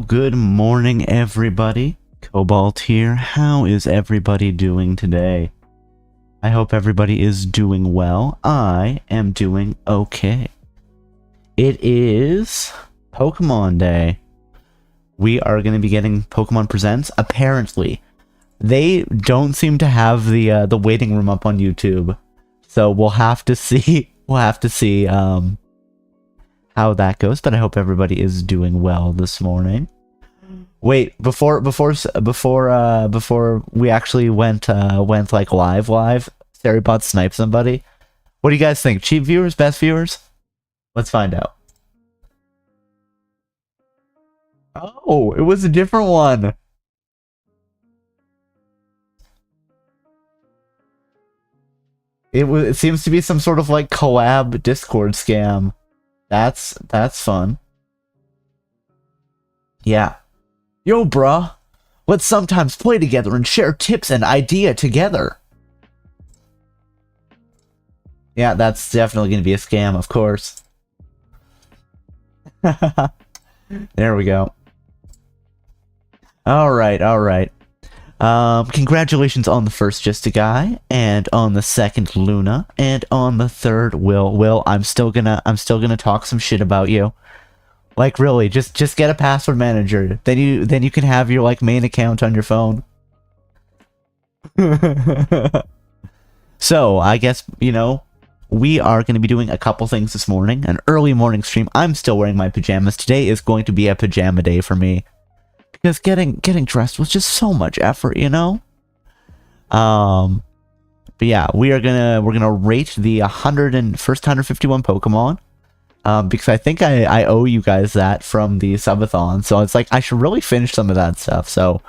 good morning, everybody. Cobalt here. How is everybody doing today? I hope everybody is doing well. I am doing okay. It is Pokemon Day. We are going to be getting Pokemon Presents. Apparently, they don't seem to have the waiting room up on YouTube, so we'll have to see. We'll have to see how that goes. But I hope everybody is doing well this morning. Wait, before we actually went like live, Sarybot sniped somebody. What do you guys think? Cheap viewers, best viewers? Let's find out. Oh, it was a different one. It seems to be some sort of like collab Discord scam. That's fun. Yeah. Yo, bruh. Let's sometimes play together and share tips and idea together. Yeah, that's definitely going to be a scam, of course. There we go. Alright. Congratulations on the first Just a Guy, and on the second Luna, and on the third Will. Will, I'm still gonna talk some shit about you. Like, really, just get a password manager. Then you can have your like main account on your phone. So, I guess, you know, we are going to be doing a couple things this morning. An early morning stream. I'm still wearing my pajamas. Today is going to be a pajama day for me. Because getting dressed was just so much effort, you know? But yeah, we're gonna rate the first 151 Pokemon. Because I think I owe you guys that from the subathon. So it's like I should really finish some of that stuff. So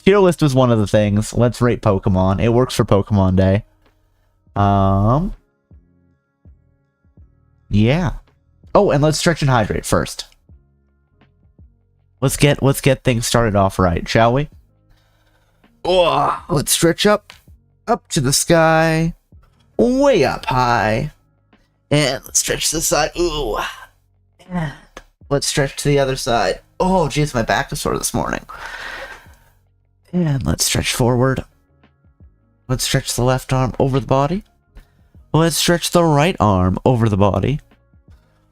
tier list was one of the things. Let's rate Pokemon. It works for Pokemon Day. Yeah. Oh, and let's stretch and hydrate first. Let's get things started off right, shall we? Oh, let's stretch up to the sky, way up high, and let's stretch to the side. Ooh, and let's stretch to the other side. Oh, geez, my back is sore this morning. And let's stretch forward. Let's stretch the left arm over the body. Let's stretch the right arm over the body.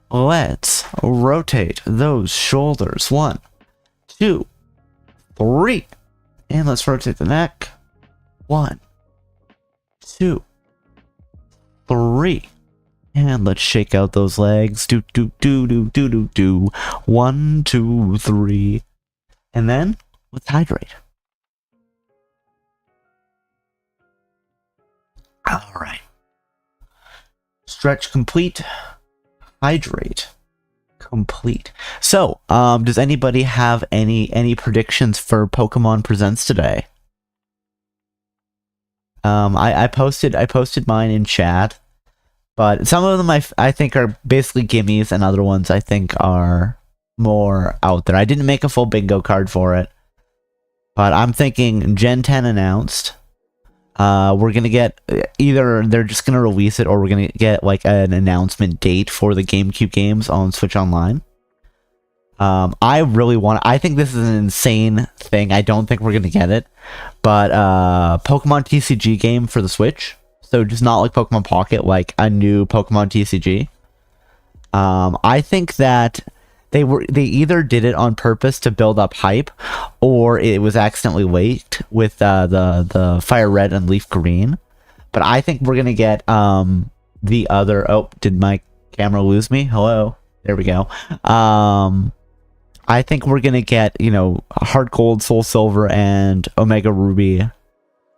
Let's rotate those shoulders. 1, 2, 3. And let's rotate the neck. 1, 2, 3. And let's shake out those legs. Do. 1, 2, 3. And then let's hydrate. All right. Stretch complete. Hydrate complete. So, does anybody have any predictions for Pokemon Presents today? I posted mine in chat, but some of them I think are basically gimmies, and other ones I think are more out there. I didn't make a full bingo card for it, but I'm thinking Gen 10 announced. We're gonna get either they're just gonna release it, or we're gonna get like an announcement date for the GameCube games on Switch Online. I think this is an insane thing. I don't think we're gonna get it, but Pokemon TCG game for the Switch. So just not like Pokemon Pocket, like a new Pokemon TCG. I think that they either did it on purpose to build up hype, or it was accidentally leaked with the Fire Red and Leaf Green. But I think we're gonna get the other. Oh, did my camera lose me? Hello, there we go. I think we're gonna get, you know, Heart Gold, Soul Silver, and Omega Ruby,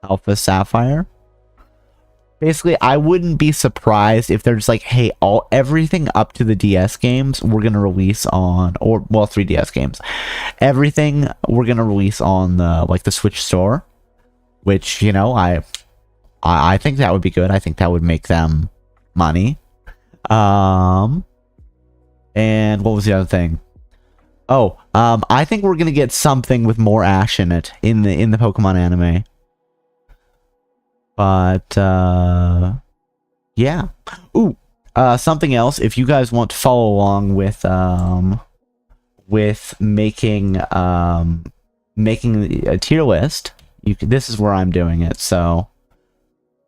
Alpha Sapphire. Basically, I wouldn't be surprised if they're just like, hey, everything up to the DS games we're gonna release on, or well, 3DS games, everything we're gonna release on the Switch store, which, you know, I think that would be good. I think that would make them money. And what was the other thing? Oh, I think we're gonna get something with more Ash in it in the Pokemon anime. But yeah. Ooh, something else. If you guys want to follow along with with making making a tier list. This is where I'm doing it. So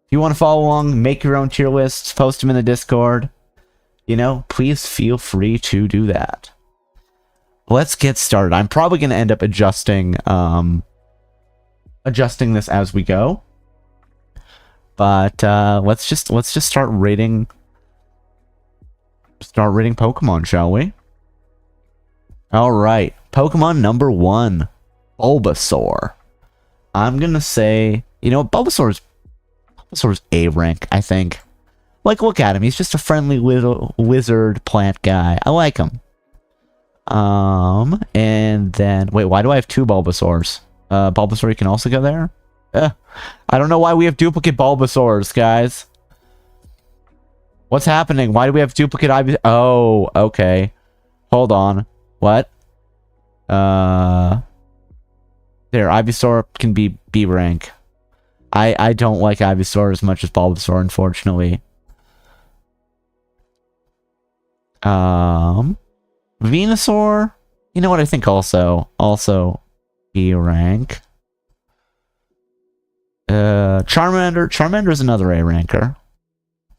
if you want to follow along, make your own tier lists, post them in the Discord. You know, please feel free to do that. Let's get started. I'm probably going to end up adjusting this as we go. But let's just start rating Pokemon, shall we? All right, Pokemon number 1, Bulbasaur. I'm gonna say, you know, Bulbasaur's A rank, I think. Like, look at him. He's just a friendly little wizard plant guy. I like him. And then, wait, why do I have 2 Bulbasaurs? Bulbasaur, you can also go there? I don't know why we have duplicate Bulbasaurs, guys. What's happening? Why do we have duplicate Ivysaur? Oh, okay. Hold on. What? There, Ivysaur can be B rank. I don't like Ivysaur as much as Bulbasaur, unfortunately. Venusaur, you know what, I think also B rank. Charmander's another A ranker.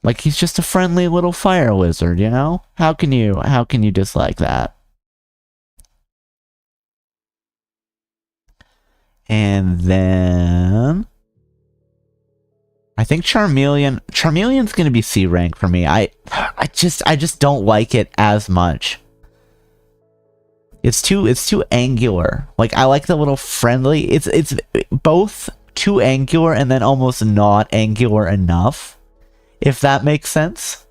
Like, he's just a friendly little fire lizard, you know? How can you dislike that? And then I think Charmeleon's gonna be C rank for me. I just don't like it as much. It's too angular. Like, I like the little friendly. It's both too angular and then almost not angular enough, if that makes sense.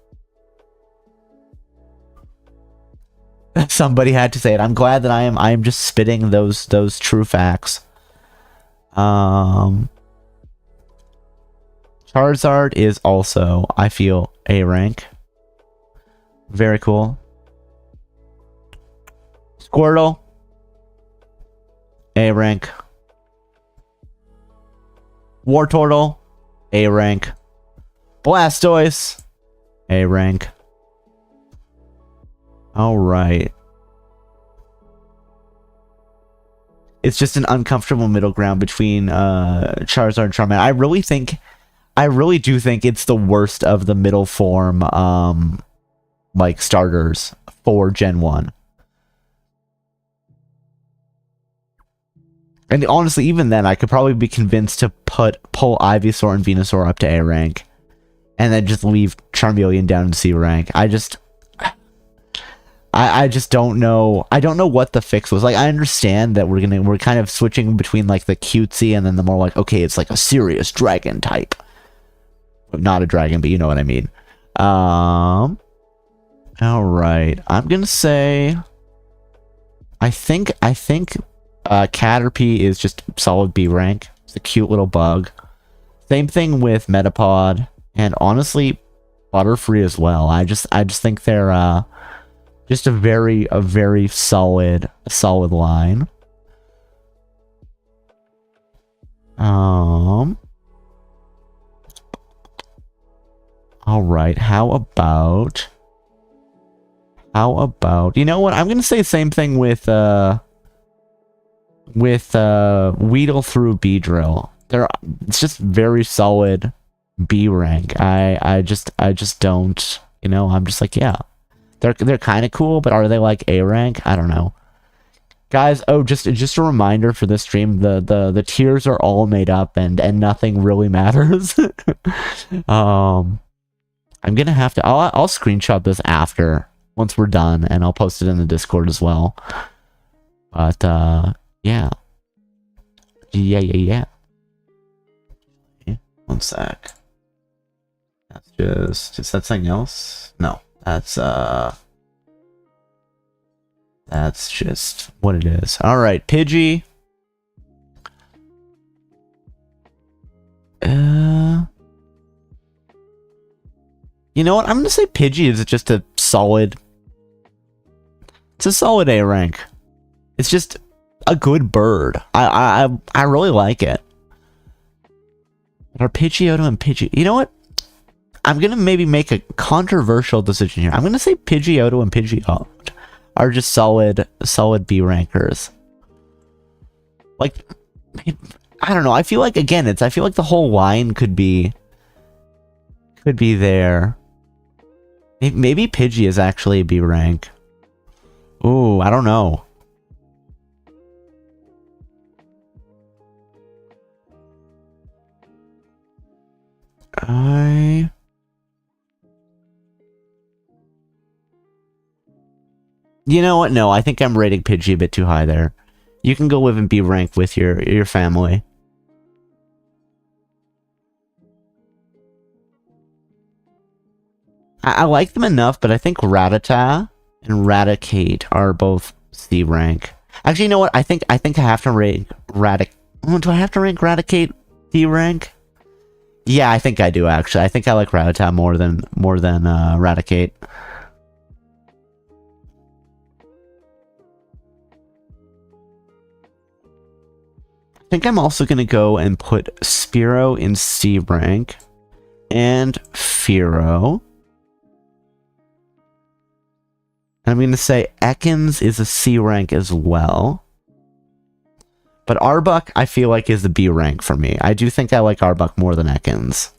Somebody had to say it. I'm glad that I am just spitting those true facts. Charizard is also, I feel, A rank. Very cool. Squirtle, A rank. Wartortle, A rank. Blastoise, A rank. Alright. It's just an uncomfortable middle ground between Charizard and Charmander. I really do think it's the worst of the middle form like starters for Gen 1. And honestly, even then, I could probably be convinced to pull Ivysaur and Venusaur up to A rank, and then just leave Charmeleon down to C rank. I just don't know. I don't know what the fix was. Like, I understand that we're kind of switching between like the cutesy and then the more like, okay, it's like a serious dragon type. Not a dragon, but you know what I mean. All right. I'm gonna say, I think Caterpie is just solid B rank. It's a cute little bug. Same thing with Metapod, and honestly, Butterfree as well. I just think they're just a very solid line. All right. How about, you know what? I'm gonna say the same thing with Weedle through Beedrill. It's just very solid B rank. I just don't, you know, I'm just like, yeah. They're kind of cool, but are they like A rank? I don't know. Guys, oh, just a reminder for this stream, the tiers are all made up and nothing really matters. I'm gonna have to, I'll screenshot this after, once we're done, and I'll post it in the Discord as well. But yeah. Yeah. One sec. That's is that something else? No, that's just what it is. All right, Pidgey. You know what? I'm gonna say Pidgey is just a solid. It's a solid A rank. It's just a good bird. I really like it. But are Pidgeotto and Pidgey? You know what? I'm gonna maybe make a controversial decision here. I'm gonna say Pidgeotto and Pidgeot. are just solid B rankers. Like, I don't know. I feel like, again, I feel like the whole line could be there. Maybe Pidgey is actually a B rank. Ooh, I don't know. You know what? No, I think I'm rating Pidgey a bit too high there. You can go live in B rank with your family. I like them enough, but I think Rattata and Raticate are both C rank. Actually, you know what? I think I have to rank do I have to rank Raticate D rank? Yeah, I think I do actually. I think I like Rattata more than Raticate. I think I'm also gonna go and put Spearow in C rank and Fearow. I'm going to say Ekans is a C rank as well. But Arbok, I feel like, is the B rank for me. I do think I like Arbok more than Ekans.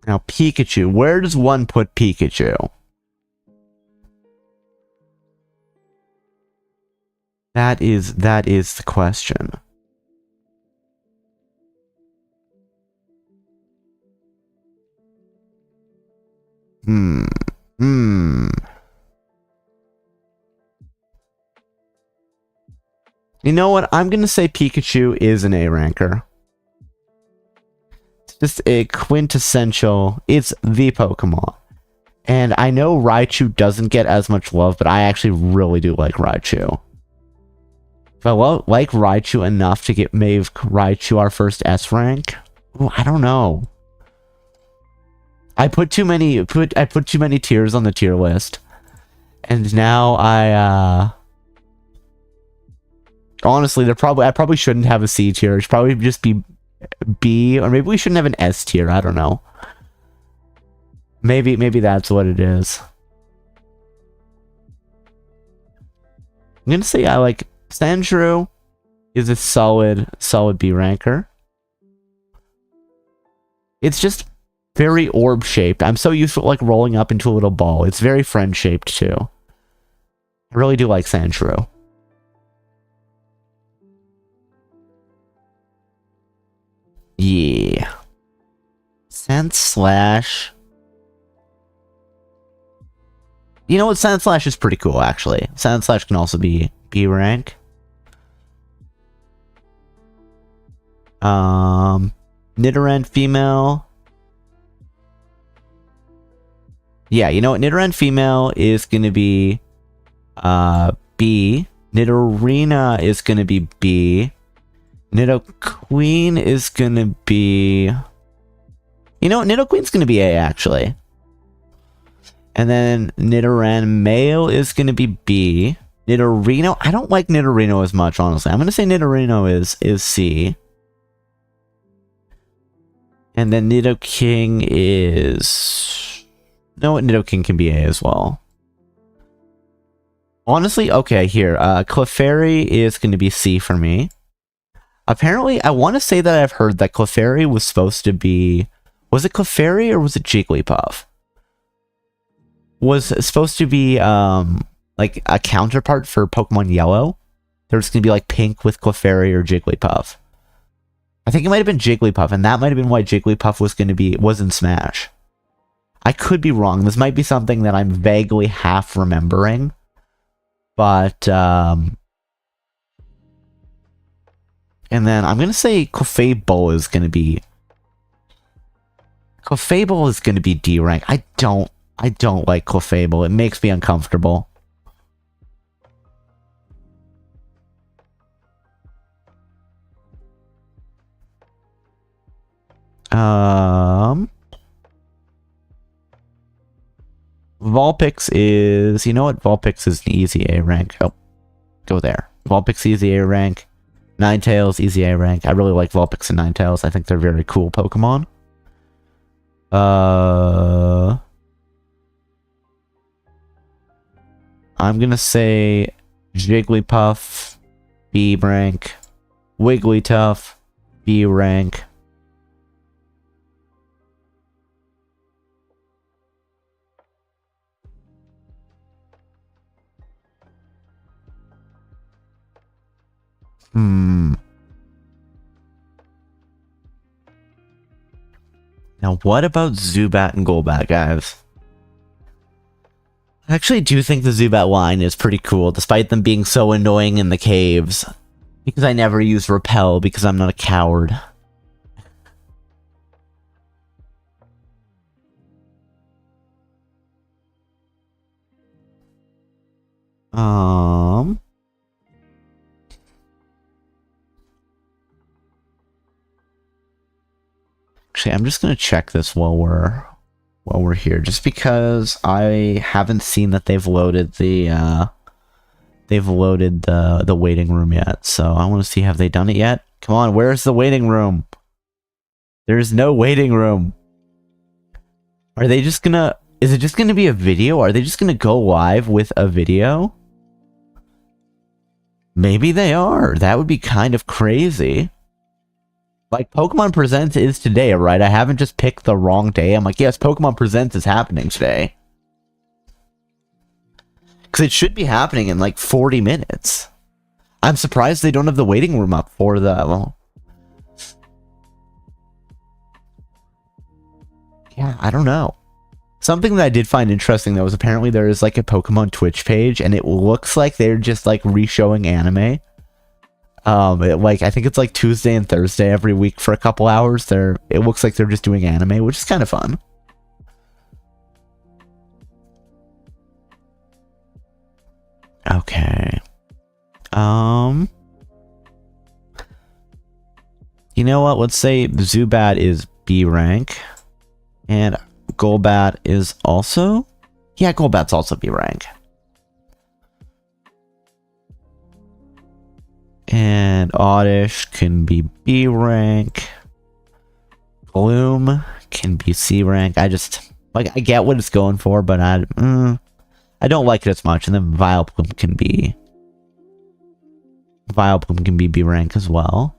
Now, Pikachu. Where does one put Pikachu? That is the question. You know what? I'm gonna say Pikachu is an A ranker. It's just a quintessential. It's the Pokemon. And I know Raichu doesn't get as much love, but I actually really do like Raichu. If I like Raichu enough to make Raichu our first S rank, ooh, I don't know. I put too many tiers on the tier list, and now honestly, I probably shouldn't have a C tier. It should probably just be B, or maybe we shouldn't have an S tier. I don't know. Maybe that's what it is. I'm gonna say I like Sandshrew is a solid B ranker. It's just very orb shaped. I'm so used to like rolling up into a little ball. It's very friend shaped too. I really do like Sandshrew. Yeah. Sandslash. You know what? Sandslash is pretty cool, actually. Sandslash can also be B rank. Nidoran female. Yeah, you know what? Nidoran female is gonna be B. Nidorina is gonna be B. Nidoqueen is gonna be... You know what? Nidoqueen's gonna be A, actually. And then Nidoran male is gonna be B. Nidorino, I don't like Nidorino as much, honestly. I'm gonna say Nidorino is C. And then Nidoking is... No, Nidoking can be A as well. Honestly, okay, here. Clefairy is going to be C for me. Apparently, I want to say that I've heard that Clefairy was supposed to be... Was it Clefairy or was it Jigglypuff? Was supposed to be, like, a counterpart for Pokemon Yellow. There was going to be, like, pink with Clefairy or Jigglypuff. I think it might have been Jigglypuff, and that might have been why Jigglypuff was in Smash. I could be wrong. This might be something that I'm vaguely half remembering. But, and then I'm going to say Clefable is going to be... Clefable is going to be D rank. I don't like Clefable. It makes me uncomfortable. Vulpix is... You know what? Vulpix is an easy A rank. Oh, go there. Vulpix easy A rank. Ninetales easy A rank. I really like Vulpix and Ninetales. I think they're very cool Pokemon. I'm gonna say Jigglypuff, B rank. Wigglytuff, B rank. Now, what about Zubat and Golbat, guys? I actually do think the Zubat line is pretty cool, despite them being so annoying in the caves. Because I never use Repel, because I'm not a coward. Actually, I'm just gonna check this while we're here, just because I haven't seen that they've loaded the waiting room yet. So I want to see, have they done it yet? Come on, where's the waiting room? There's no waiting room. Are they just gonna? Is it just gonna be a video? Are they just gonna go live with a video? Maybe they are. That would be kind of crazy. Like, Pokemon Presents is today, right? I haven't just picked the wrong day. I'm like, yes, Pokemon Presents is happening today. Because it should be happening in like 40 minutes. I'm surprised they don't have the waiting room up for the... Well, yeah, I don't know. Something that I did find interesting, though, is apparently there is like a Pokemon Twitch page, and it looks like they're just like re-showing anime. I think it's like Tuesday and Thursday every week for a couple hours. It looks like they're just doing anime, which is kind of fun. Okay. You know what? Let's say Zubat is B rank, and Golbat is also... Yeah, Golbat's also B rank. And Oddish can be B rank. Gloom can be C rank. I get what it's going for, but I don't like it as much. And then Vileplume can be B rank as well.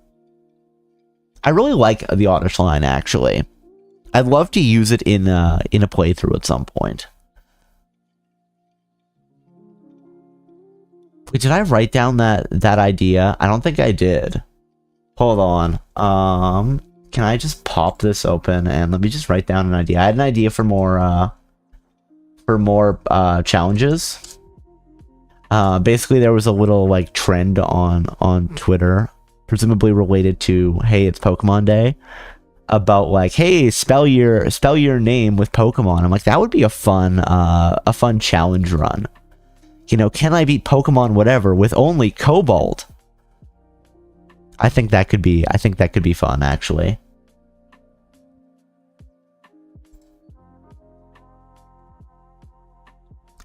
I really like the Oddish line, actually. I'd love to use it in a playthrough at some point. Wait, did I write down that idea? I don't think I did. Hold on. Can I just pop this open and let me just write down an idea? I had an idea for more challenges. Basically, there was a little like trend on Twitter, presumably related to, hey, it's Pokemon Day, about like, hey, spell your name with Pokemon. I'm like, that would be a fun challenge run. You know, can I beat Pokemon whatever with only Cobalt? I think that could be fun, actually.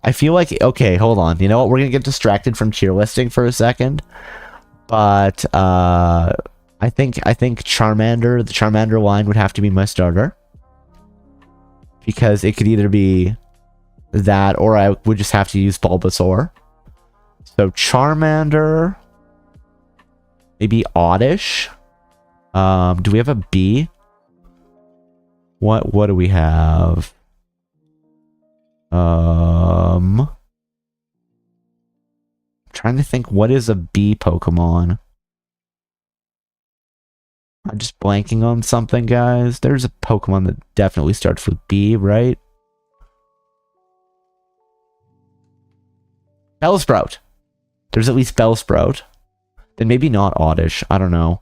I feel like, okay, hold on. You know what? We're gonna get distracted from tier listing for a second. But I think Charmander, the Charmander line would have to be my starter. Because it could either be that, or I would just have to use Bulbasaur. So Charmander, maybe Oddish. Do we have a B? What do we have? I'm trying to think, what is a B Pokemon? I'm just blanking on something, guys. There's a Pokemon that definitely starts with B, right? Bellsprout. There's at least Bellsprout. Then maybe not Oddish. I don't know.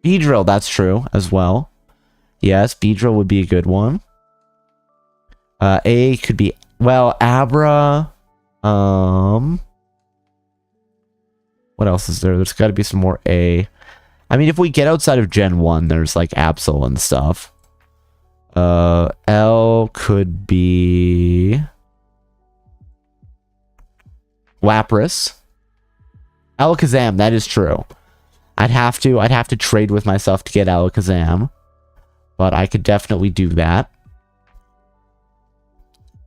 Beedrill, that's true as well. Yes, Beedrill would be a good one. A could be, well, Abra. What else is there? There's got to be some more A. I mean, if we get outside of Gen 1, there's like Absol and stuff. L could be Lapras. Alakazam, that is true. I'd have to trade with myself to get Alakazam, but I could definitely do that.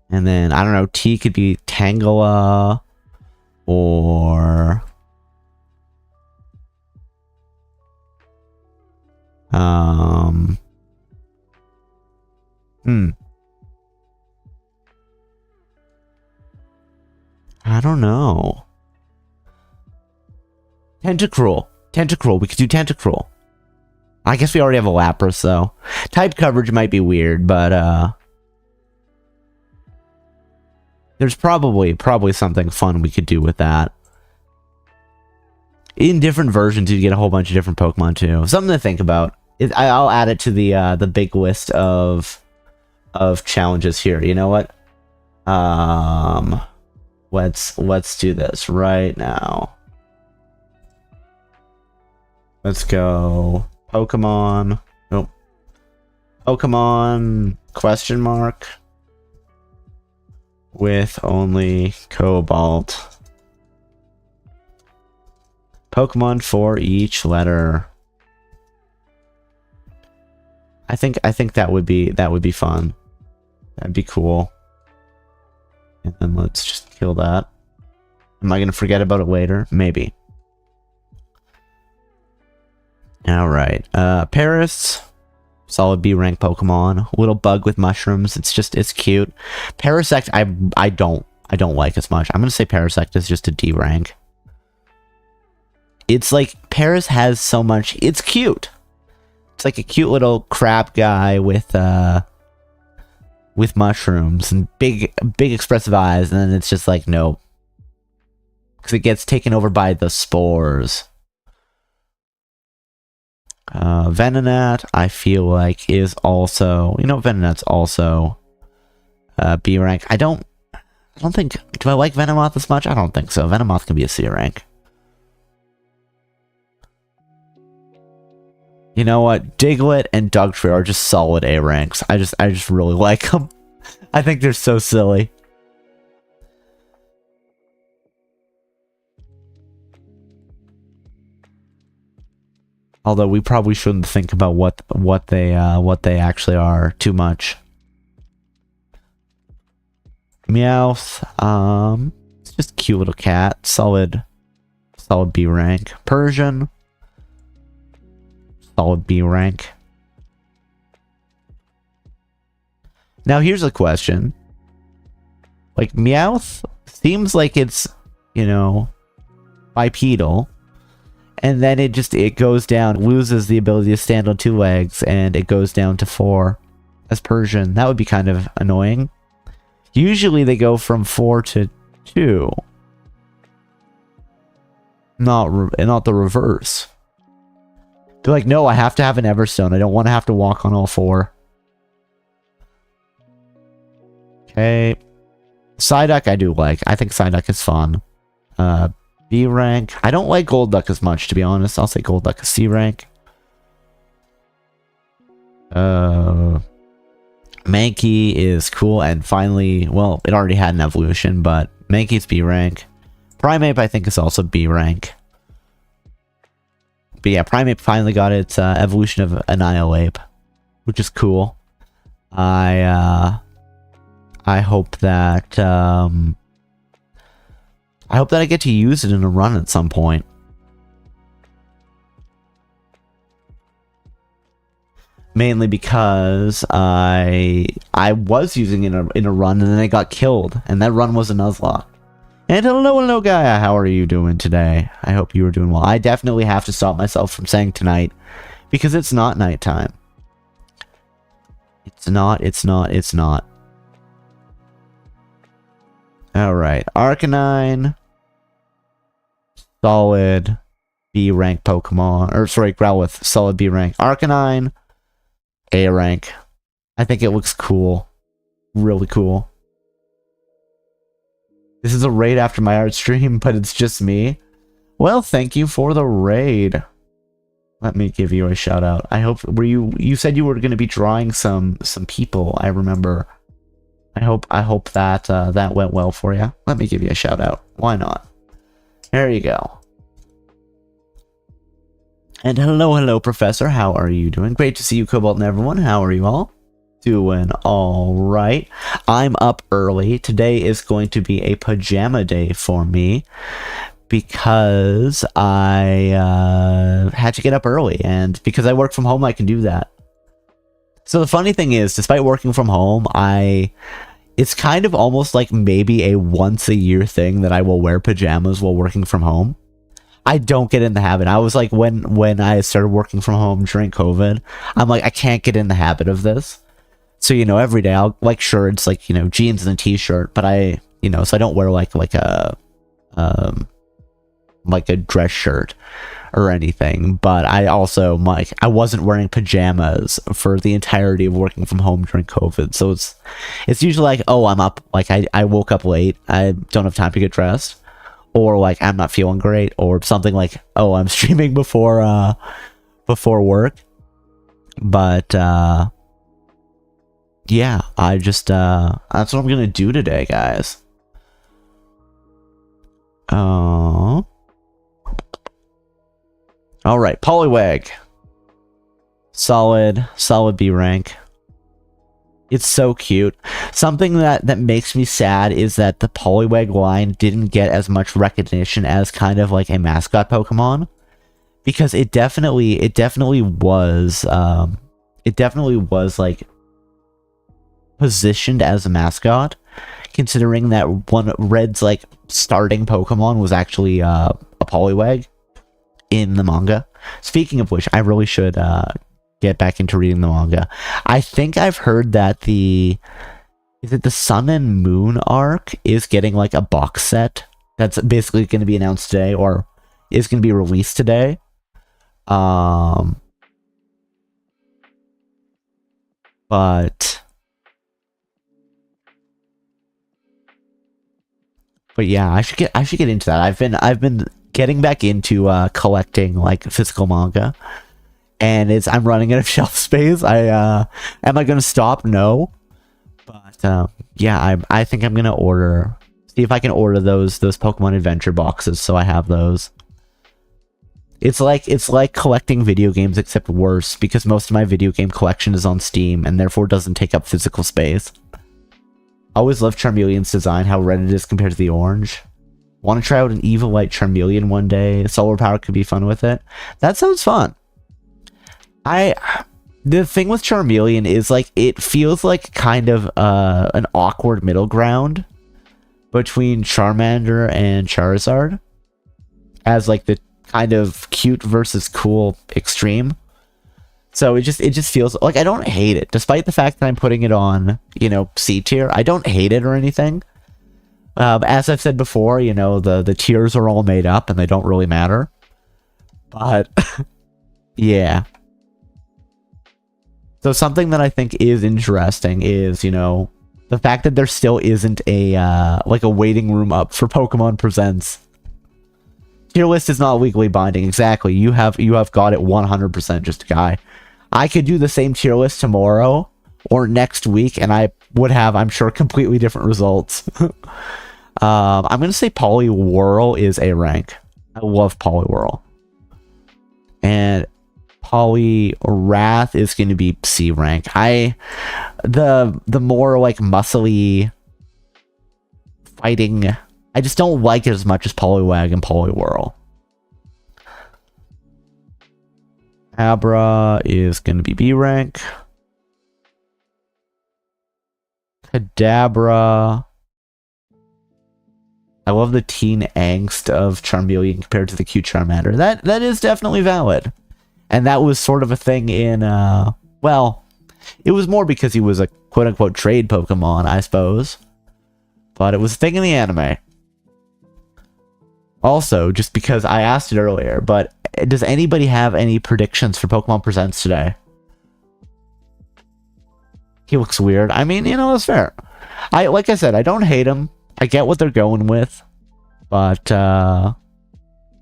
And then, I don't know, T could be Tangela, or... I don't know. Tentacruel. Tentacruel. We could do Tentacruel. I guess we already have a Lapras, though. Type coverage might be weird, but, there's probably something fun we could do with that. In different versions, you get a whole bunch of different Pokemon, too. Something to think about. I'll add it to the big list of challenges here. You know what? Let's do this right now. Let's go Pokemon. Nope. Pokemon question mark with only Cobalt. Pokemon for each letter. I think that would be fun. That'd be cool. And then let's just kill that. Am I gonna forget about it later? Maybe. Alright. Paris. Solid B rank Pokemon. Little bug with mushrooms. It's cute. Parasect I don't like as much. I'm gonna say Parasect is just a D rank. It's like Paris has so much. It's cute. It's like a cute little crab guy with mushrooms and big expressive eyes, and then it's just like, nope. Because it gets taken over by the spores. Venonat, I feel like, is also... You know, Venonat's also B rank. I don't think... Do I like Venomoth as much? I don't think so. Venomoth can be a C rank. You know what? Diglett and Dugtrio are just solid A ranks. I just really like them. I think they're so silly. Although we probably shouldn't think about what they actually are too much. Meowth, it's just a cute little cat. Solid B rank. Persian, solid B rank. Now here's a question. Like, Meowth seems like it's, you know, bipedal. And then it goes down, loses the ability to stand on 2 legs, and it goes down to 4 as Persian. That would be kind of annoying. Usually they go from 4 to 2. Not the reverse. They're like, no, I have to have an Everstone. I don't want to have to walk on all 4. Okay. Psyduck I do like. I think Psyduck is fun. B rank. I don't like Golduck as much, to be honest. I'll say Golduck is C rank. Mankey is cool, and finally, well, it already had an evolution, but Mankey's B rank. Primeape, I think, is also B rank. But yeah, Primeape finally got its evolution of Annihilape, which is cool. I hope that I get to use it in a run at some point. Mainly because I was using it in a run, and then I got killed, and that run was a Nuzlocke. And hello Gaia, how are you doing today? I hope you are doing well. I definitely have to stop myself from saying tonight, because it's not nighttime. It's not. Alright, Arcanine. Solid B rank Pokemon. Or sorry, Growlithe. Solid B rank. Arcanine. A rank. I think it looks cool. Really cool. This is a raid after my art stream, but it's just me. Well, thank you for the raid. Let me give you a shout out. I hope you said you were going to be drawing some people, I remember. I hope that that went well for you. Let me give you a shout out. Why not? There you go. And hello, Professor. How are you doing? Great to see you, Cobalt, and everyone. How are you all Doing all right. I'm up early. Today is going to be a pajama day for me because I had to get up early, and because I work from home, I can do that. So the funny thing is, despite working from home, it's kind of almost like maybe a once a year thing that I will wear pajamas while working from home. I don't get in the habit. I was like, when I started working from home during COVID, I'm like, I can't get in the habit of this. So, every day I'll like shirts, like, jeans and a t-shirt, but so I don't wear like a dress shirt or anything. But I also, I wasn't wearing pajamas for the entirety of working from home during COVID. So it's usually like, oh, I'm up, like I woke up late, I don't have time to get dressed, or like I'm not feeling great, or something like, oh, I'm streaming before work. But yeah, I just that's what I'm gonna do today, guys. All right, Poliwag. Solid B rank. It's so cute. Something that makes me sad is that the Poliwag line didn't get as much recognition as kind of like a mascot Pokemon, because it definitely was like positioned as a mascot, considering that one Red's like starting Pokemon was actually a Poliwag in the manga. Speaking of which, I really should get back into reading the manga. I think I've heard that the Sun and Moon arc is getting like a box set that's basically going to be announced today, or is going to be released today. But yeah, I should get into that. I've been getting back into collecting like physical manga, and I'm running out of shelf space. Am I gonna stop? No, but yeah, I think I'm gonna see if I can order those Pokemon Adventure boxes, so I have those. It's like collecting video games, except worse, because most of my video game collection is on Steam and therefore doesn't take up physical space. I always loved Charmeleon's design, how red it is compared to the orange. Want to try out an Evilite Charmeleon one day? Solar Power could be fun with it. That sounds fun. The thing with Charmeleon is like it feels like kind of an awkward middle ground between Charmander and Charizard, as like the kind of cute versus cool extreme. So it just feels like I don't hate it, despite the fact that I'm putting it on, C tier. I don't hate it or anything. As I've said before, the tiers are all made up and they don't really matter. But yeah. So something that I think is interesting is, the fact that there still isn't a waiting room up for Pokemon Presents. Tier list is not legally binding. Exactly. You have got it 100%, just Guy. I could do the same tier list tomorrow or next week, and I would have, I'm sure, completely different results. I'm going to say Poliwhirl is A rank. I love Poliwhirl. And Poliwrath is going to be C rank. The more like muscly fighting, I just don't like it as much as Poliwag and Poliwhirl. Abra is going to be B rank. Kadabra. I love the teen angst of Charmeleon compared to the cute Charmander. That is definitely valid. And that was sort of a thing in, well, it was more because he was a quote-unquote trade Pokemon, I suppose. But it was a thing in the anime. Also, just because I asked it earlier, but does anybody have any predictions for Pokemon Presents today? He looks weird. I mean, that's fair. Like I said, I don't hate him. I get what they're going with, but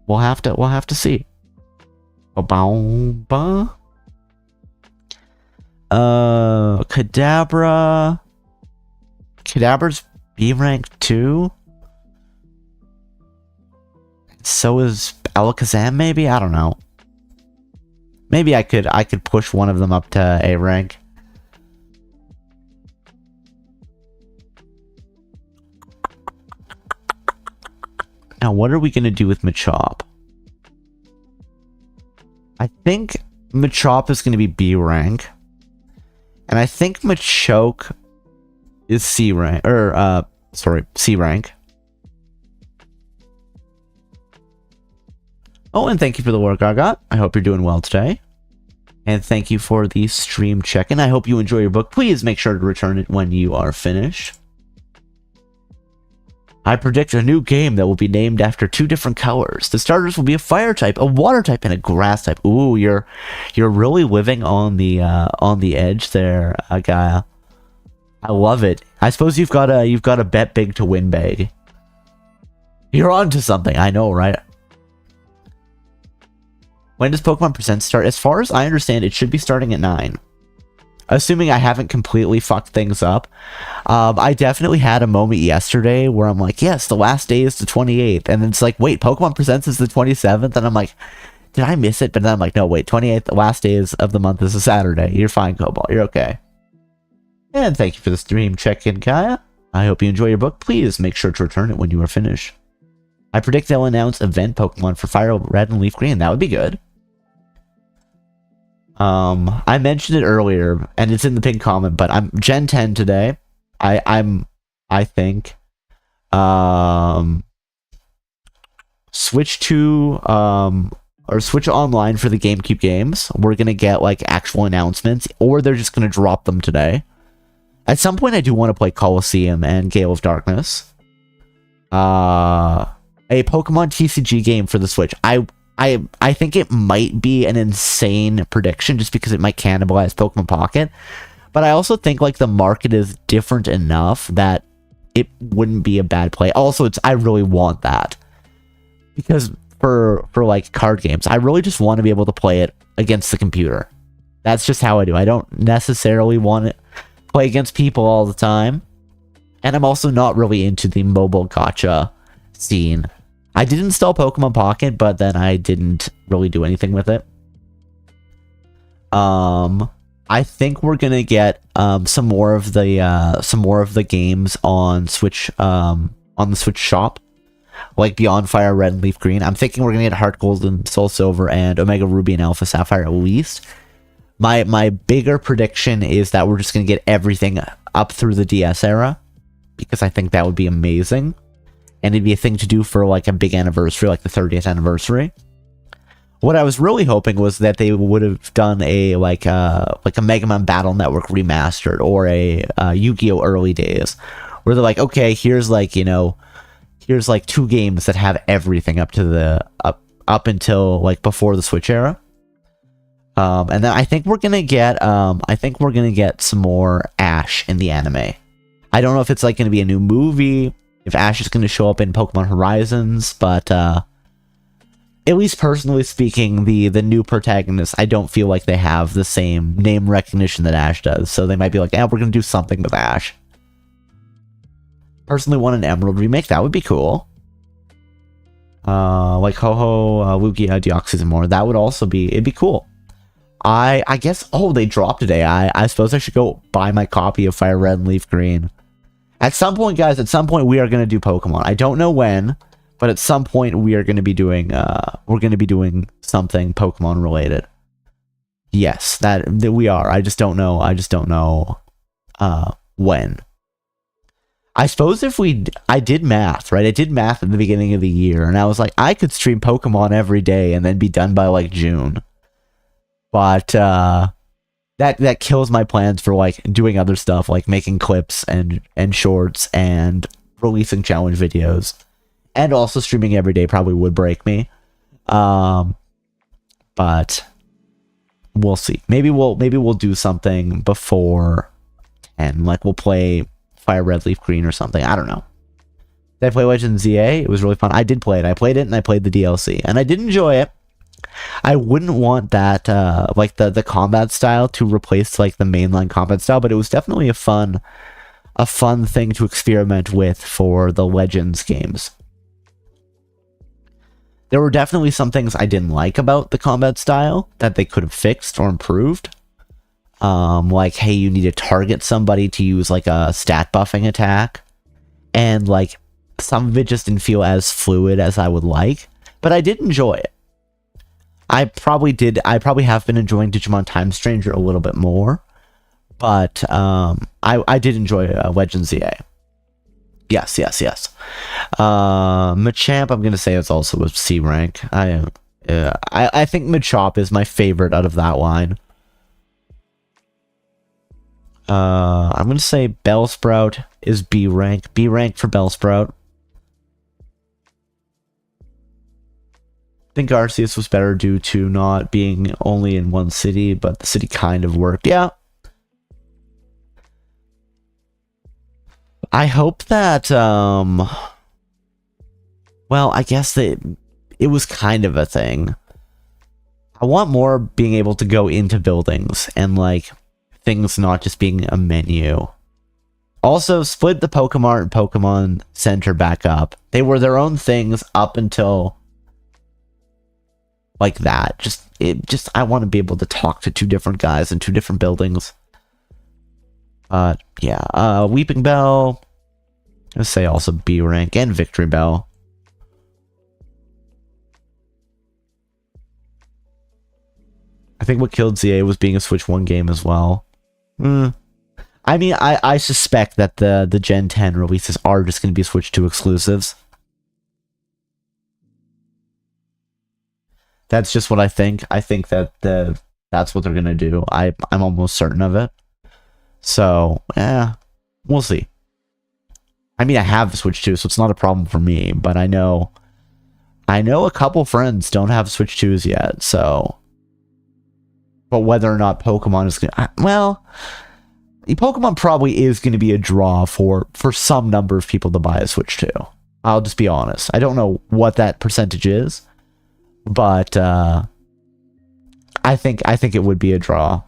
we'll have to see. Kadabra. Kadabra's B rank 2. So is Alakazam, maybe? I don't know. Maybe I could push one of them up to A rank. Now, what are we going to do with Machop? I think Machop is going to be B rank. And I think Machoke is C rank. Or, C rank. Oh, and thank you for the work, Gaga. I hope you're doing well today. And thank you for the stream check-in. I hope you enjoy your book. Please make sure to return it when you are finished. I predict a new game that will be named after 2 different colors. The starters will be a fire type, a water type, and a grass type. Ooh, you're really living on the edge there, Gaia. I love it. I suppose you've got to bet big to win big. You're on to something. I know, right? When does Pokemon Presents start? As far as I understand, it should be starting at 9. Assuming I haven't completely fucked things up. I definitely had a moment yesterday where I'm like, yes, the last day is the 28th. And then it's like, wait, Pokemon Presents is the 27th? And I'm like, did I miss it? But then I'm like, no, wait, 28th, the last day of the month is a Saturday. You're fine, Cobalt. You're okay. And thank you for the stream check-in, Kaya. I hope you enjoy your book. Please make sure to return it when you are finished. I predict they'll announce event Pokemon for Fire Red and Leaf Green. That would be good. I mentioned it earlier, and it's in the pinned comment, but I'm Gen 10 today. I think. Switch to, or switch online for the GameCube games. We're gonna get, like, actual announcements, or they're just gonna drop them today. At some point, I do want to play Colosseum and Gale of Darkness. A Pokemon TCG game for the Switch. I think it might be an insane prediction just because it might cannibalize Pokemon Pocket. But I also think, like, the market is different enough that it wouldn't be a bad play. Also, I really want that. Because for like, card games, I really just want to be able to play it against the computer. That's just how I do. I don't necessarily want to play against people all the time. And I'm also not really into the mobile gacha scene. I did install Pokemon Pocket, but then I didn't really do anything with it. I think we're gonna get some more of the games on Switch, on the Switch shop, like Beyond Fire Red and Leaf Green. I'm thinking we're gonna get Heart Gold and Soul Silver and Omega Ruby and Alpha Sapphire at least. My bigger prediction is that we're just gonna get everything up through the DS era, because I think that would be amazing. And it'd be a thing to do for, like, a big anniversary, like the 30th anniversary. What I was really hoping was that they would have done a Mega Man Battle Network remastered, or a Yu-Gi-Oh! Early Days, where they're like, okay, here's, like, here's, like, 2 games that have everything up to the up until, like, before the Switch era. And then I think we're gonna get some more Ash in the anime. I don't know if it's, like, gonna be a new movie, if Ash is going to show up in Pokemon Horizons, but at least personally speaking, the new protagonists, I don't feel like they have the same name recognition that Ash does, so they might be like, we're going to do something with Ash. Personally want an Emerald remake, that would be cool. Like Ho-Oh, Lugia, Deoxys, and more, that would also be, it'd be cool. I guess, they dropped today. I suppose I should go buy my copy of Fire Red and Leaf Green. At some point, guys, we are going to do Pokemon. I don't know when, but at some point we are going to be doing, something Pokemon related. Yes, that we are. I just don't know when. I suppose I did math, right? I did math at the beginning of the year, and I was like, I could stream Pokemon every day and then be done by, like, June. But, that kills my plans for, like, doing other stuff, like making clips and shorts and releasing challenge videos, and also streaming every day probably would break me. But we'll see. Maybe we'll do something before 10, like we'll play Fire Red Leaf Green or something. I don't know. Did I play Legend ZA? It was really fun. I did play it. I played it and I played the DLC, and I did enjoy it. I wouldn't want that, like, the combat style to replace, like, the mainline combat style, but it was definitely a fun thing to experiment with for the Legends games. There were definitely some things I didn't like about the combat style that they could have fixed or improved. Like, hey, you need to target somebody to use, like, a stat buffing attack. And, like, some of it just didn't feel as fluid as I would like, but I did enjoy it. I probably have been enjoying Digimon Time Stranger a little bit more, but I did enjoy Legend ZA. Yes. Machamp, I'm gonna say it's also a C rank. I think Machop is my favorite out of that line. I'm gonna say Bellsprout is B rank. B rank for Bellsprout. I think Arceus was better due to not being only in one city, but the city kind of worked. Yeah. I hope that, well, I guess that it was kind of a thing. I want more being able to go into buildings and, like, things not just being a menu. Also, split the Pokemon and Pokemon Center back up. They were their own things up until, like that. I want to be able to talk to two different guys in two different buildings. Yeah, Weeping Bell, let's say also B rank, and Victory Bell. I think what killed ZA was being a Switch 1 game as well. I mean, I suspect that the Gen 10 releases are just going to be Switch 2 exclusives. That's just what I think. I think that that's what they're going to do. I'm almost certain of it. So, we'll see. I mean, I have a Switch 2, so it's not a problem for me, but I know a couple friends don't have Switch 2s yet, so. But whether or not Pokemon is going to, well, Pokemon probably is going to be a draw for some number of people to buy a Switch 2. I'll just be honest. I don't know what that percentage is, but I think it would be a draw.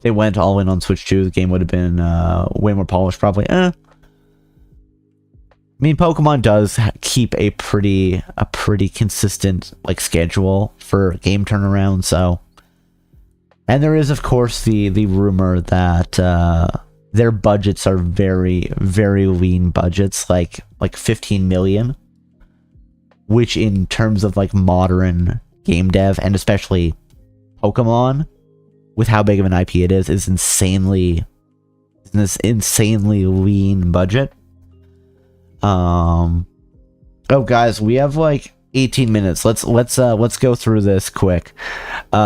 They went all in on Switch 2, the game would have been way more polished, probably. I mean, Pokemon does keep a pretty consistent, like, schedule for game turnaround, so. And there is, of course, the rumor that their budgets are very, very lean budgets, like 15 million, which in terms of, like, modern game dev, and especially Pokemon, with how big of an IP it is insanely lean budget. Oh, guys, we have like 18 minutes. Let's go through this quick. Okay,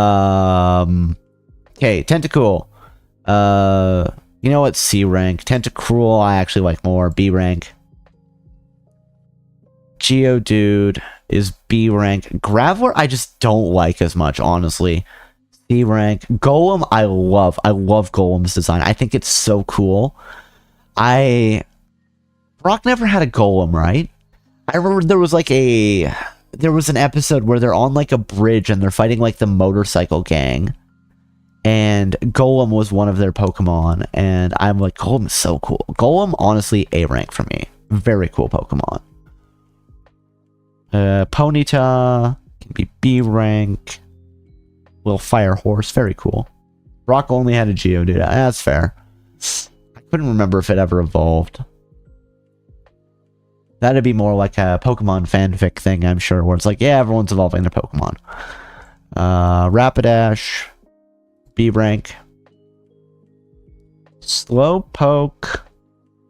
Tentacool. You know what? C rank. Tentacruel, I actually like more. B rank. Geodude is B rank. Graveler, I just don't like as much, honestly. C rank. Golem, I love Golem's design. I think it's so cool. Brock never had a Golem, right? I remember there was an episode where they're on like a bridge and they're fighting like the motorcycle gang, and Golem was one of their Pokemon, and I'm like, Golem is so cool. Golem, honestly, A rank for me. Very cool Pokemon. Ponyta can be B rank. Little fire horse, very cool. Brock only had a Geodude. That's fair. I couldn't remember if it ever evolved. That'd be more like a Pokemon fanfic thing, I'm sure, where it's like, yeah, everyone's evolving their Pokemon. Rapidash, B rank. Slowpoke,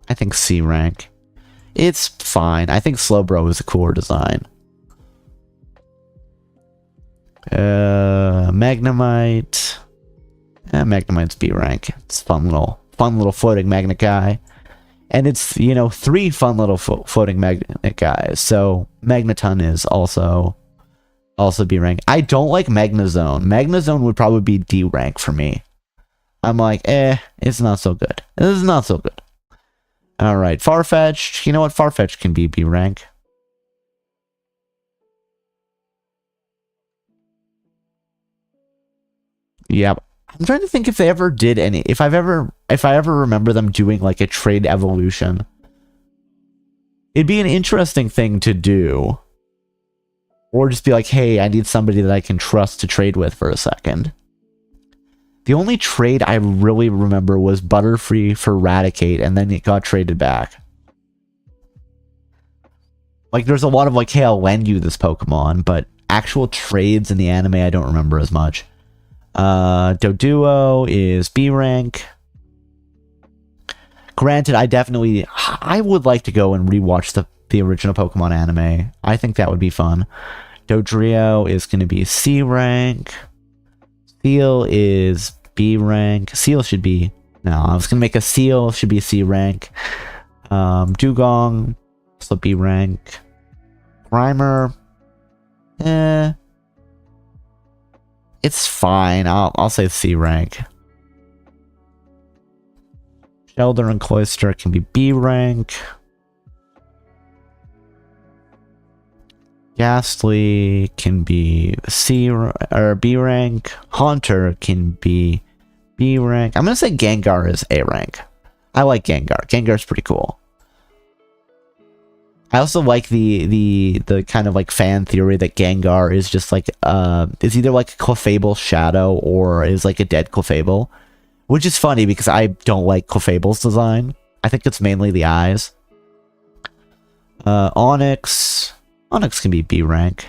I think C rank. It's fine. I think Slowbro is a cooler design. Magnemite. Magnemite's B rank. It's fun little floating magnet guy. And it's, 3 fun little floating magnet guys. So Magneton is also B rank. I don't like Magnezone. Magnezone would probably be D rank for me. I'm like, it's not so good. This is not so good. Alright, Farfetch'd. You know what? Farfetch'd can be B rank. Yeah, I'm trying to think if they ever did any. If I ever remember them doing like a trade evolution. It'd be an interesting thing to do. Or just be like, hey, I need somebody that I can trust to trade with for a second. The only trade I really remember was Butterfree for Raticate, and then it got traded back. Like, there's a lot of, like, hey, I'll lend you this Pokemon, but actual trades in the anime, I don't remember as much. Doduo is B rank. Granted, I would like to go and rewatch the original Pokemon anime. I think that would be fun. Dodrio is going to be C rank. Seal is B rank. Seal should be... No, I was going to make a Seal, should be C rank. Dugong, also B rank. Grimer, it's fine. I'll say C rank. Shelter and Cloyster can be B rank. Ghastly can be C or B rank. Haunter can be B rank. I'm gonna say Gengar is A rank. I like Gengar. Gengar's pretty cool. I also like the kind of like fan theory that Gengar is just like is either like a Clefable shadow or is like a dead Clefable, which is funny because I don't like Clefable's design. I think it's mainly the eyes. Onyx can be B rank.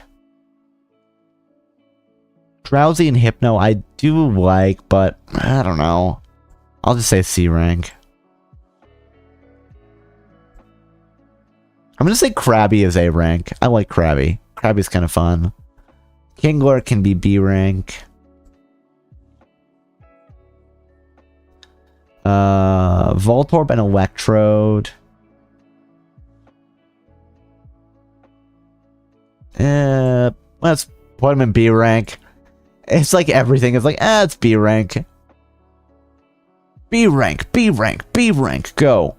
Drowsy and Hypno I do like, but I don't know. I'll just say C rank. I'm gonna say Krabby is A rank. I like Krabby. Krabby's kind of fun. Kingler can be B rank. Voltorb and Electrode. Let's put him in B rank. It's like everything is like, it's B rank. B rank, B rank, B rank, go.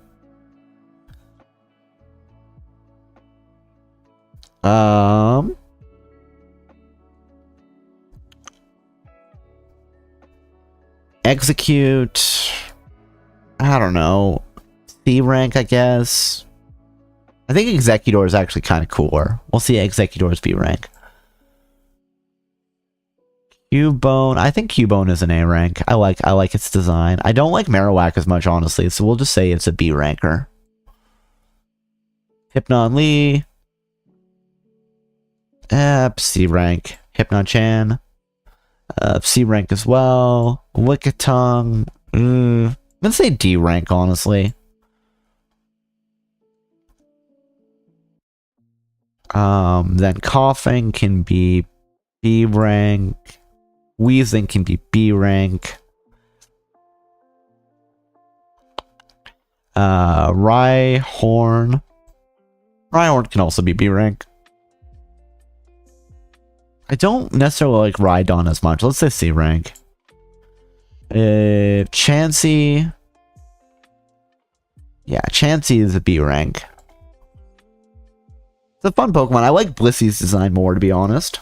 Execute. I don't know. C rank, I guess. I think Executor is actually kind of cooler. We'll see Executor's B rank. Cubone. I think Cubone is an A rank. I like its design. I don't like Marowak as much, honestly, so we'll just say it's a B ranker. Hypnon-Lee. C rank. Hypnon-Chan. C rank as well. Lickitung. I'm gonna say D rank, honestly. Then Coughing can be B rank. Wheezing can be B rank. Rhyhorn. Rhyhorn can also be B rank. I don't necessarily like Rhydon as much. Let's say C rank. Chansey. Yeah, Chansey is a B rank. It's a fun Pokemon. I like Blissey's design more, to be honest.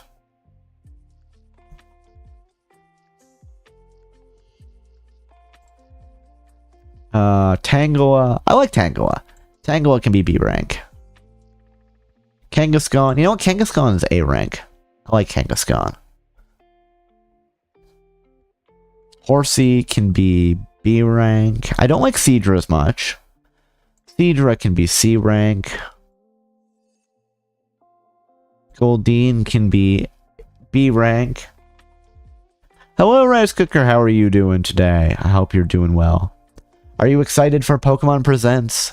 Tangela. I like Tangela. Tangela can be B rank. Kangaskhan. You know what? Kangaskhan is A rank. I like Kangaskhan. Horsey can be B rank. I don't like Seadra as much. Seadra can be C rank. Goldeen can be B rank. Hello, Rice Cooker. How are you doing today? I hope you're doing well. Are you excited for Pokemon Presents?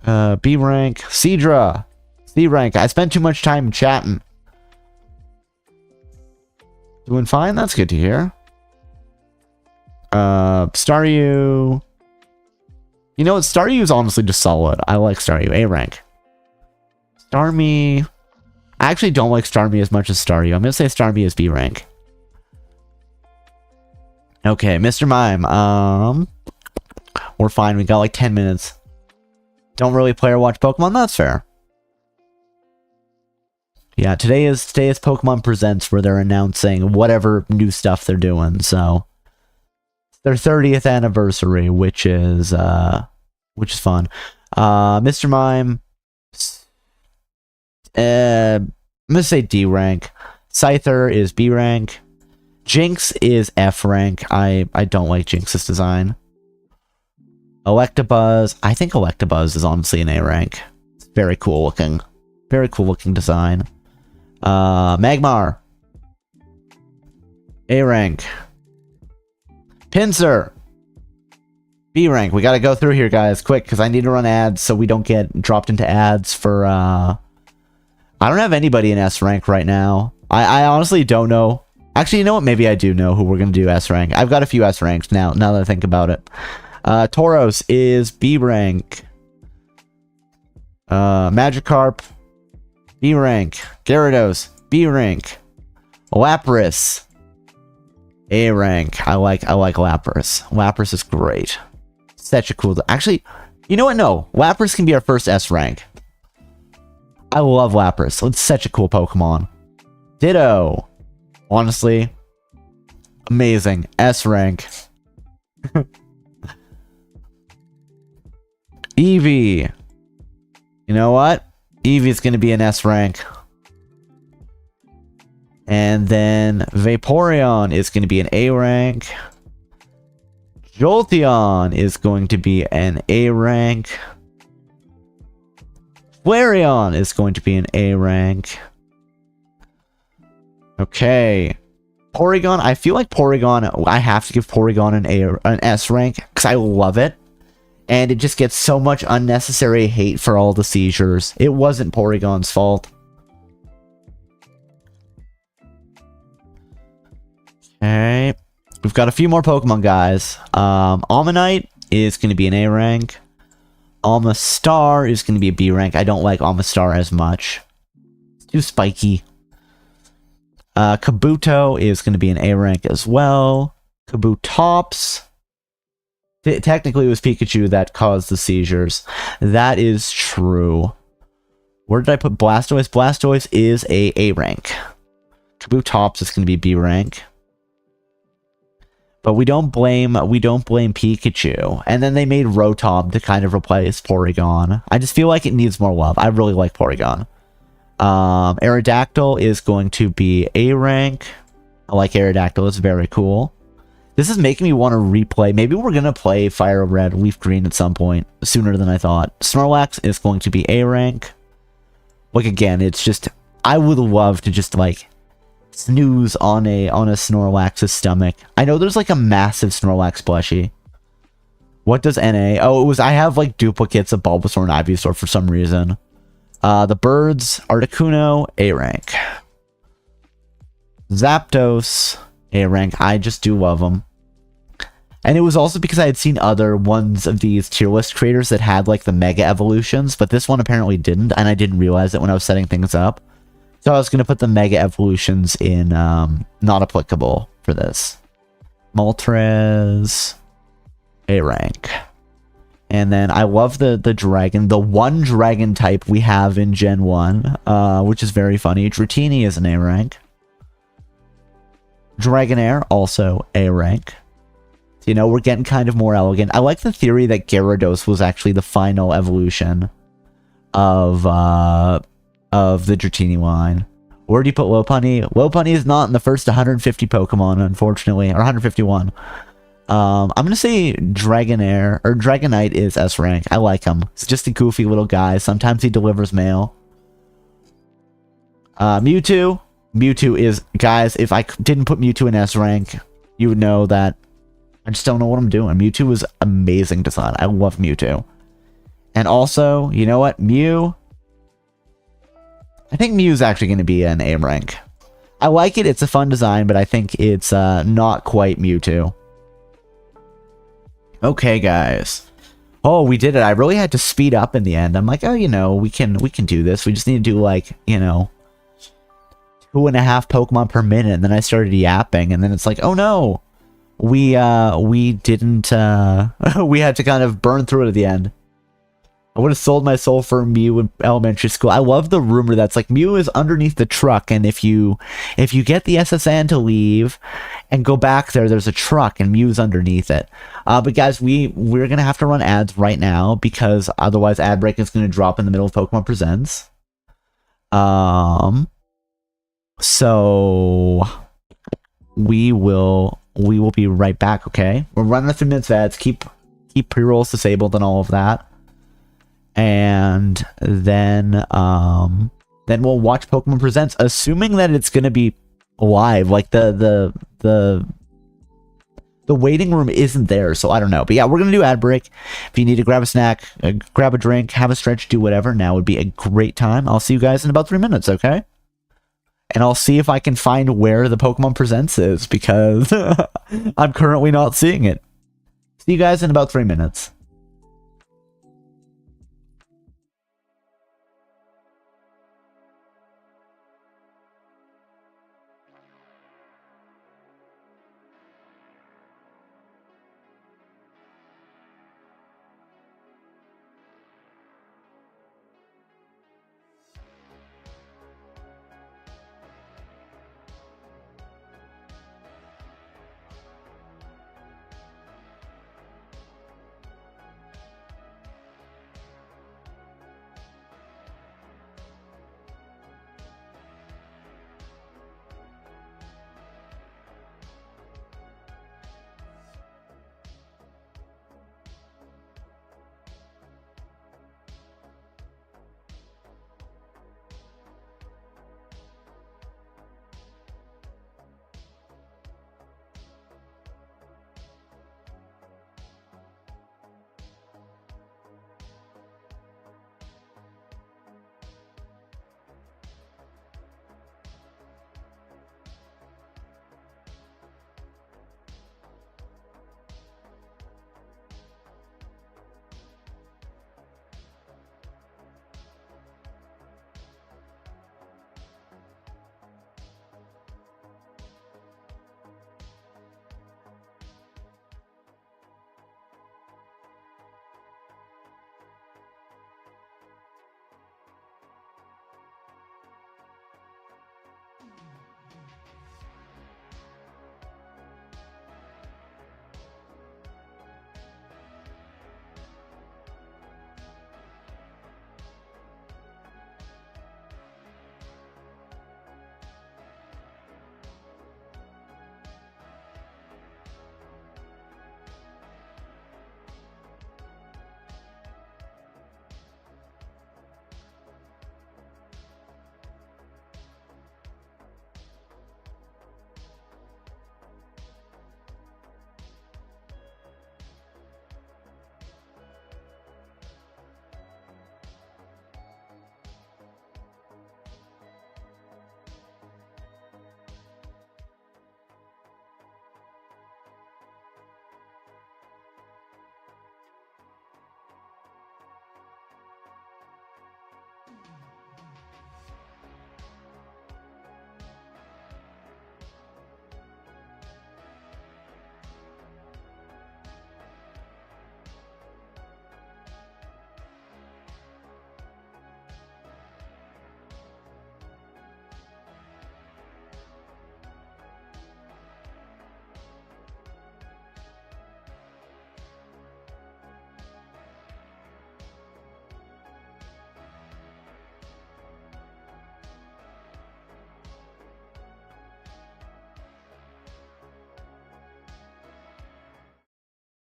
B rank. Seadra. C rank. I spent too much time chatting. Doing fine? That's good to hear. Staryu. You know what? Staryu is honestly just solid. I like Staryu. A rank. Starmie. I actually don't like Starmie as much as Staryu. I'm going to say Starmie is B rank. Okay, Mr. Mime. We're fine. We got like 10 minutes. Don't really play or watch Pokemon? That's fair. Yeah, today is Pokemon Presents, where they're announcing whatever new stuff they're doing. So their 30th anniversary, which is fun. Mr. Mime. I'm gonna say D rank. Scyther is B rank. Jinx is F rank. I don't like Jinx's design. Electabuzz. I think Electabuzz is honestly an A rank. It's very cool looking. Very cool looking design. Magmar. A rank. Pinsir. B rank. We gotta go through here, guys, quick, because I need to run ads so we don't get dropped into ads for, I don't have anybody in S rank right now. I honestly don't know. Actually, you know what? Maybe I do know who we're gonna do S rank. I've got a few S ranks now that I think about it. Tauros is B rank. Magikarp, B rank. Gyarados, B rank. Lapras, A rank. I like Lapras. Lapras is great. Such a cool... Actually, you know what? No. Lapras can be our first S rank. I love Lapras. It's such a cool Pokemon. Ditto. Honestly. Amazing. S rank. Eevee. You know what? Eevee's going to be an S rank. And then Vaporeon is going to be an A rank. Jolteon is going to be an A rank. Flareon is going to be an A rank. Okay. Porygon, I feel like Porygon, I have to give Porygon an S rank because I love it. And it just gets so much unnecessary hate for all the seizures. It wasn't Porygon's fault. Okay. We've got a few more Pokemon, guys. Almanite is going to be an A rank. Almastar is going to be a B rank. I don't like Almastar as much. It's too spiky. Kabuto is going to be an A rank as well. Kabutops. Technically, it was Pikachu that caused the seizures. That is true. Where did I put Blastoise? Blastoise is a rank. Kabutops is going to be B rank. But we don't blame Pikachu. And then they made Rotom to kind of replace Porygon. I just feel like it needs more love. I really like Porygon. Aerodactyl is going to be A rank. I like Aerodactyl. It's very cool. This is making me want to replay. Maybe we're going to play Fire Red, Leaf Green at some point. Sooner than I thought. Snorlax is going to be A rank. Like, again, it's just... I would love to just, like... snooze on a Snorlax's stomach. I know there's like a massive Snorlax plushie. What does NA? Oh, it was... I have like duplicates of Bulbasaur and Ivysaur for some reason. The birds, Articuno, A rank. Zapdos, A rank. I just do love them. And it was also because I had seen other ones of these tier list creators that had like the mega evolutions, but this one apparently didn't, and I didn't realize it when I was setting things up. So I was going to put the mega evolutions in not applicable for this. Moltres, A rank. And then I love the dragon. The one dragon type we have in Gen 1, which is very funny. Dratini is an A rank. Dragonair, also A rank. You know, we're getting kind of more elegant. I like the theory that Gyarados was actually the final evolution of the Dratini line. Where do you put Lopunny? Lopunny is not in the first 150 Pokemon, unfortunately, or 151. I'm gonna say Dragonair or Dragonite is S rank. I like him. He's just a goofy little guy. Sometimes he delivers mail. Mewtwo. Mewtwo is, guys, if I didn't put Mewtwo in S rank, you would know that I just don't know what I'm doing. Mewtwo was amazing design. I love Mewtwo. And also, you know what? Mew. I think Mew's actually going to be an A rank. I like it. It's a fun design, but I think it's not quite Mewtwo. Okay, guys. Oh, we did it. I really had to speed up in the end. I'm like, oh, you know, we can do this. We just need to do like, you know, 2.5 Pokemon per minute. And then I started yapping, and then it's like, oh no, we didn't. We had to kind of burn through it at the end. I would have sold my soul for Mew in elementary school. I love the rumor that's like Mew is underneath the truck, and if you get the SSN to leave and go back there, there's a truck and Mew's underneath it. But guys, we're gonna have to run ads right now because otherwise ad break is gonna drop in the middle of Pokemon Presents. So we will be right back. Okay, we're running a few minutes of ads. Keep keep pre-rolls disabled and all of that. And then we'll watch Pokemon Presents, assuming that it's gonna be live. Like the waiting room isn't there, so I don't know. But yeah, we're gonna do ad break. If you need to grab a snack, grab a drink, have a stretch, do whatever, now would be a great time. I'll see you guys in about 3 minutes, okay? And I'll see if I can find where the Pokemon Presents is, because I'm currently not seeing it. See you guys in about 3 minutes.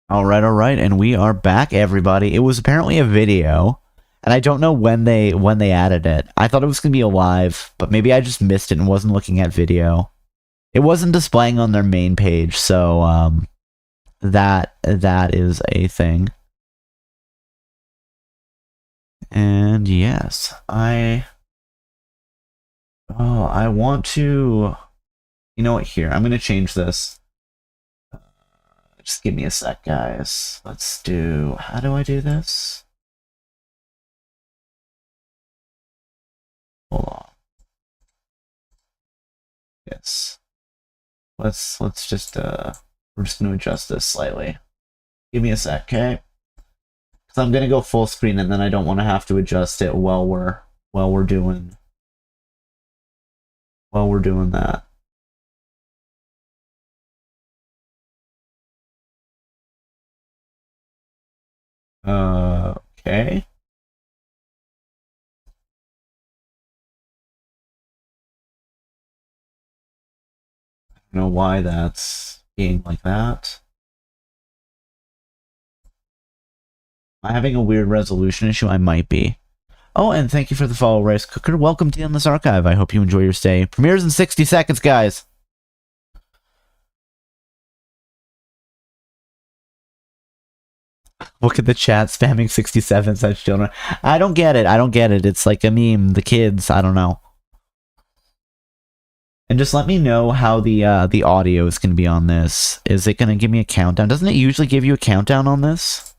All right, and we are back, everybody. It was apparently a video, and I don't know when they added it. I thought it was gonna be a live, but maybe I just missed it and wasn't looking at video. It wasn't displaying on their main page, so that is a thing. And yes, I want to. You know what? Here, I'm gonna change this. Just give me a sec, guys. Let's do... How do I do this? Hold on. Yes. Let's just, we're just gonna adjust this slightly. Give me a sec, okay? Because I'm gonna go full screen, and then I don't want to have to adjust it while we're doing that. Okay. I don't know why that's being like that. I'm having a weird resolution issue. I might be. Oh, and thank you for the follow, Rice Cooker. Welcome to Endless Archive. I hope you enjoy your stay. Premieres in 60 seconds, guys. Look at the chat spamming 67 such children. I don't get it. I don't get it. It's like a meme. The kids. I don't know. And just let me know how the audio is going to be on this. Is it going to give me a countdown? Doesn't it usually give you a countdown on this?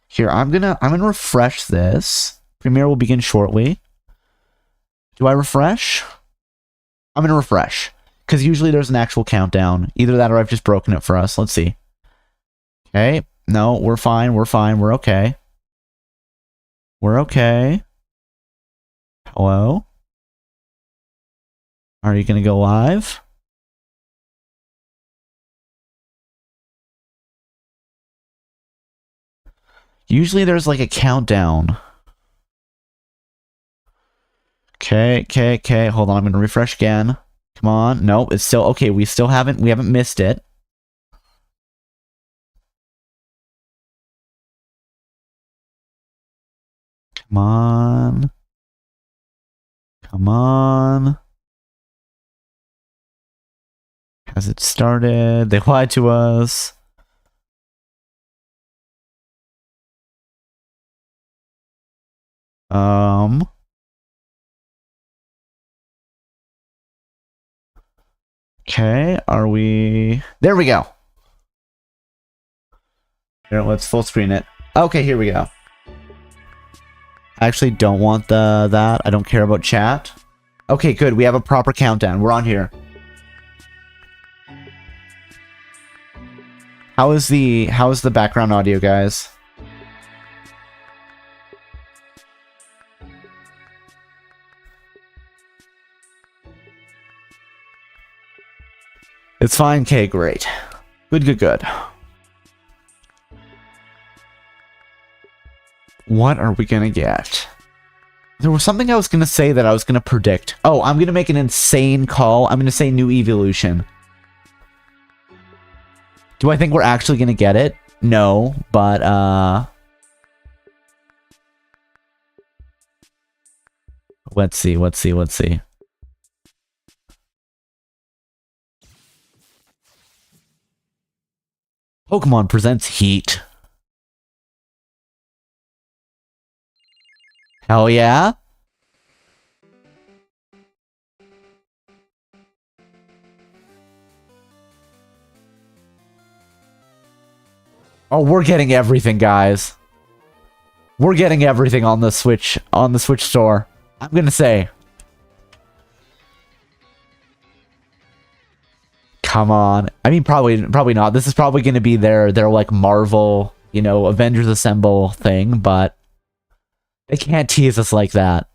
Here, I'm gonna refresh this. Premiere will begin shortly. Do I refresh? I'm gonna refresh. Because usually there's an actual countdown. Either that or I've just broken it for us. Let's see. Okay. No, we're fine. We're fine. We're okay. We're okay. Hello? Are you gonna go live? Usually there's like a countdown. Okay. Hold on, I'm gonna refresh again. Come on. Nope, it's still okay. We haven't missed it. Come on. Come on. Has it started? They lied to us. Okay, are we... There we go. Here, let's full screen it. Okay, here we go. I actually don't want that. I don't care about chat. Okay, good. We have a proper countdown. We're on here. How is the background audio, guys? It's fine. Okay, great. Good. What are we gonna get? There was something I was gonna say that I was gonna predict. Oh, I'm gonna make an insane call. I'm gonna say new evolution. Do I think we're actually gonna get it? No, but let's see. Pokemon presents Heat. Hell yeah? Oh, we're getting everything, guys. We're getting everything on the Switch store. I'm gonna say. Come on. I mean, probably not. This is probably gonna be their like Marvel, you know, Avengers Assemble thing, but they can't tease us like that.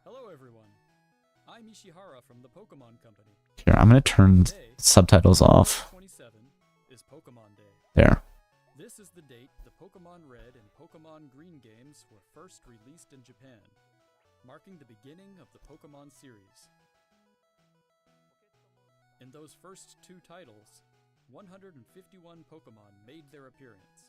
Hello everyone. I'm Ishihara from the Pokemon Company. Here, I'm gonna turn subtitles off. 27 is Pokemon Day. There. This is the date the Pokemon Red and Pokemon Green games were first released in Japan, marking the beginning of the Pokemon series. In those first two titles, 151 Pokemon made their appearance.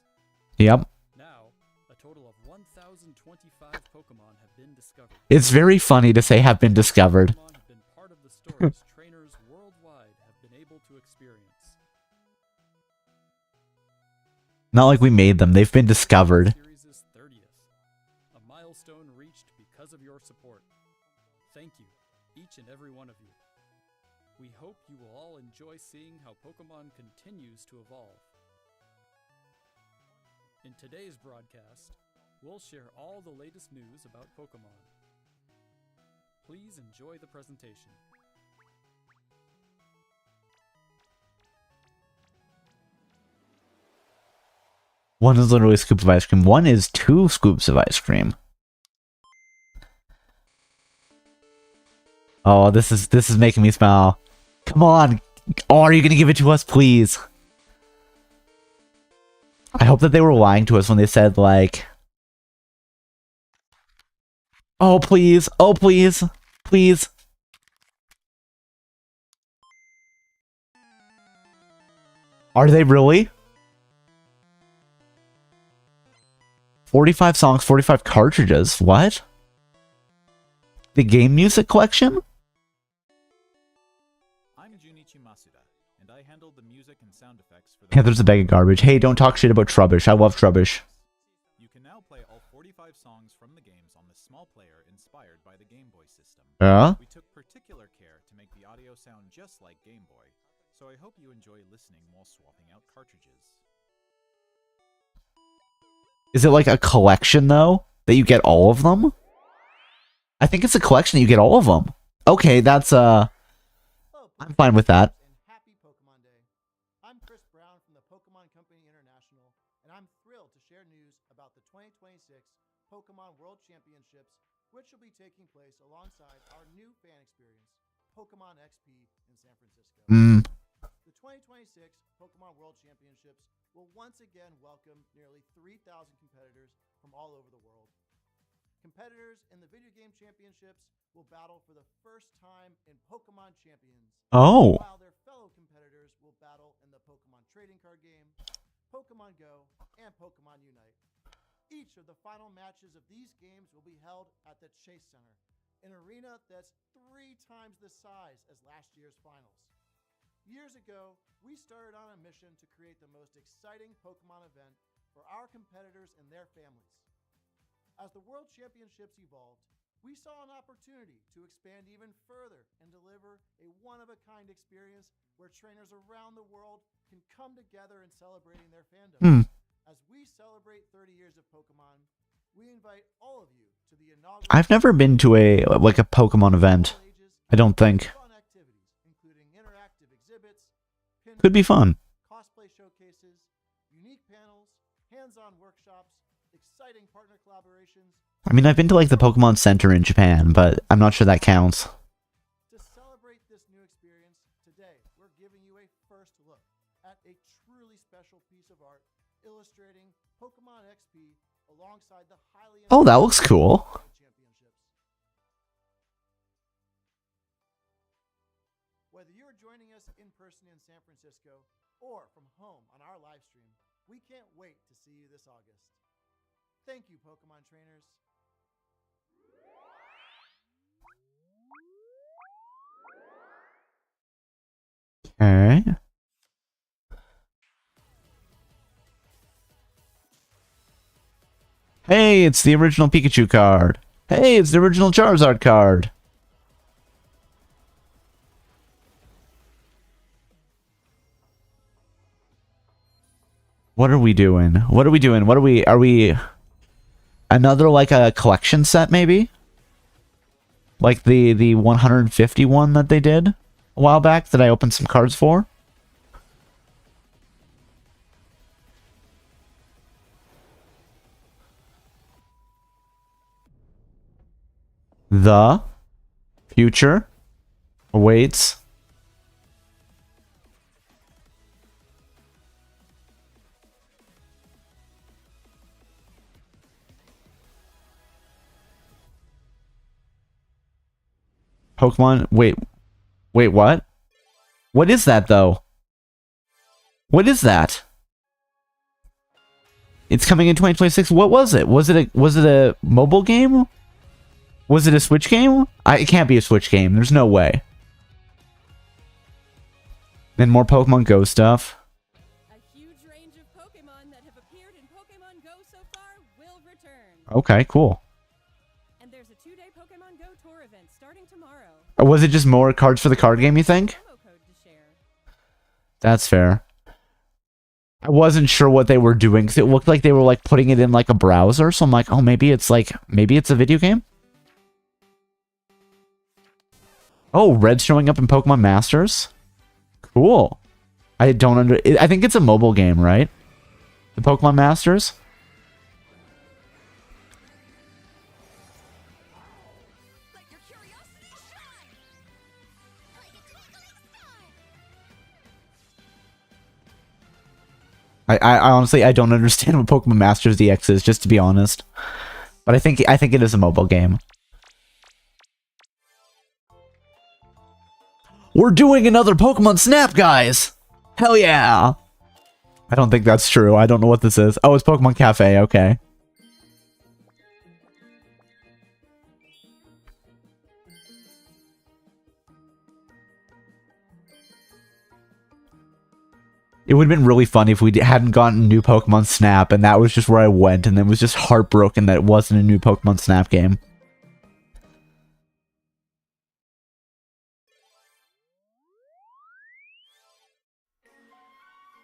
Yep. Now, a total of 1,025 Pokemon have been discovered. It's very funny to say have been discovered. Pokemon have been part of the stories trainers worldwide have been able to experience. Not like we made them, they've been discovered. Series' 30th, a milestone reached because of your support. Thank you, each and every one of you. We hope you will all enjoy seeing how Pokemon continues to evolve. In today's broadcast, we'll share all the latest news about Pokemon. Please enjoy the presentation. One is literally a scoop of ice cream. One is 2 scoops of ice cream. Oh, this is making me smile. Come on. Oh, are you going to give it to us, please? I hope that they were lying to us when they said, like... Oh, please. Oh, please. Please. Are they really? 45 songs, 45 cartridges. What? The game music collection? I'm Junichi Masuda, and I handle the music and sound effects for the... Yeah, there's a bag of garbage. Hey, don't talk shit about Trubbish. I love Trubbish. You can now play all 45 songs from the games on this small player inspired by the Game Boy system. Yeah? We took particular care to make the audio sound just like Game Boy, so I hope you enjoy listening while swapping out cartridges. Is it like a collection, though? That you get all of them? I think it's a collection that you get all of them. Okay, that's, I'm fine with that. Happy Pokemon Day. I'm Chris Brown from the Pokemon Company International, and I'm thrilled to share news about the 2026 Pokemon World Championships, which will be taking place alongside our new fan experience, Pokemon XP in San Francisco. The 2026 Pokemon World Championships will once again welcome nearly 3,000 competitors from all over the world. Competitors in the video game championships will battle for the first time in Pokemon Champions. Oh. While their fellow competitors will battle in the Pokemon trading card game, Pokemon Go, and Pokemon Unite. Each of the final matches of these games will be held at the Chase Center, an arena that's 3 times the size as last year's finals. Years ago, we started on a mission to create the most exciting Pokemon event for our competitors and their families. As the World Championships evolved, we saw an opportunity to expand even further and deliver a one-of-a-kind experience where trainers around the world can come together in celebrating their fandom. As we celebrate 30 years of Pokemon, we invite all of you to the inaugural... I've never been to a Pokemon event. I don't think. Fun activities, including interactive exhibits, Could be fun. cosplay showcases, unique panels, hands-on workshops, exciting partner collaborations. I mean, I've been to like the Pokemon Center in Japan, but I'm not sure that counts. To celebrate this new experience, today we're giving you a first look at a truly special piece of art illustrating Pokemon XP alongside the highly... Oh, that looks cool. Championships. Whether you're joining us in person in San Francisco or from home on our live stream, we can't wait to see you this August. Thank you, Pokemon trainers. Okay. Hey, it's the original Pikachu card. Hey, it's the original Charizard card. What are we doing? What are we doing? What are we another like a collection set maybe? Like the 151 that they did a while back that I opened some cards for? The future awaits. Pokemon, wait, what? What is that, though? What is that? It's coming in 2026. What was it? Was it a mobile game? Was it a Switch game? It can't be a Switch game. There's no way. Then more Pokemon Go stuff. A huge range of Pokemon that have appeared in Pokemon Go so far will return. Okay, cool. And there's a 2-day Pokemon Go tour event starting tomorrow. Was it just more cards for the card game, you think? Promo code to share. That's fair. I wasn't sure what they were doing because it looked like they were like putting it in like a browser. So I'm like, oh, maybe it's a video game. Oh, Red's showing up in Pokemon Masters. Cool. I think it's a mobile game, right? The Pokemon Masters. Let your curiosity shine. Like a twinkle in the sky. I honestly I don't understand what Pokemon Masters DX is, just to be honest. But I think it is a mobile game. We're doing another Pokemon Snap, guys! Hell yeah! I don't think that's true. I don't know what this is. Oh, it's Pokemon Cafe. Okay. It would have been really funny if we hadn't gotten new Pokemon Snap, and that was just where I went, and then was just heartbroken that it wasn't a new Pokemon Snap game.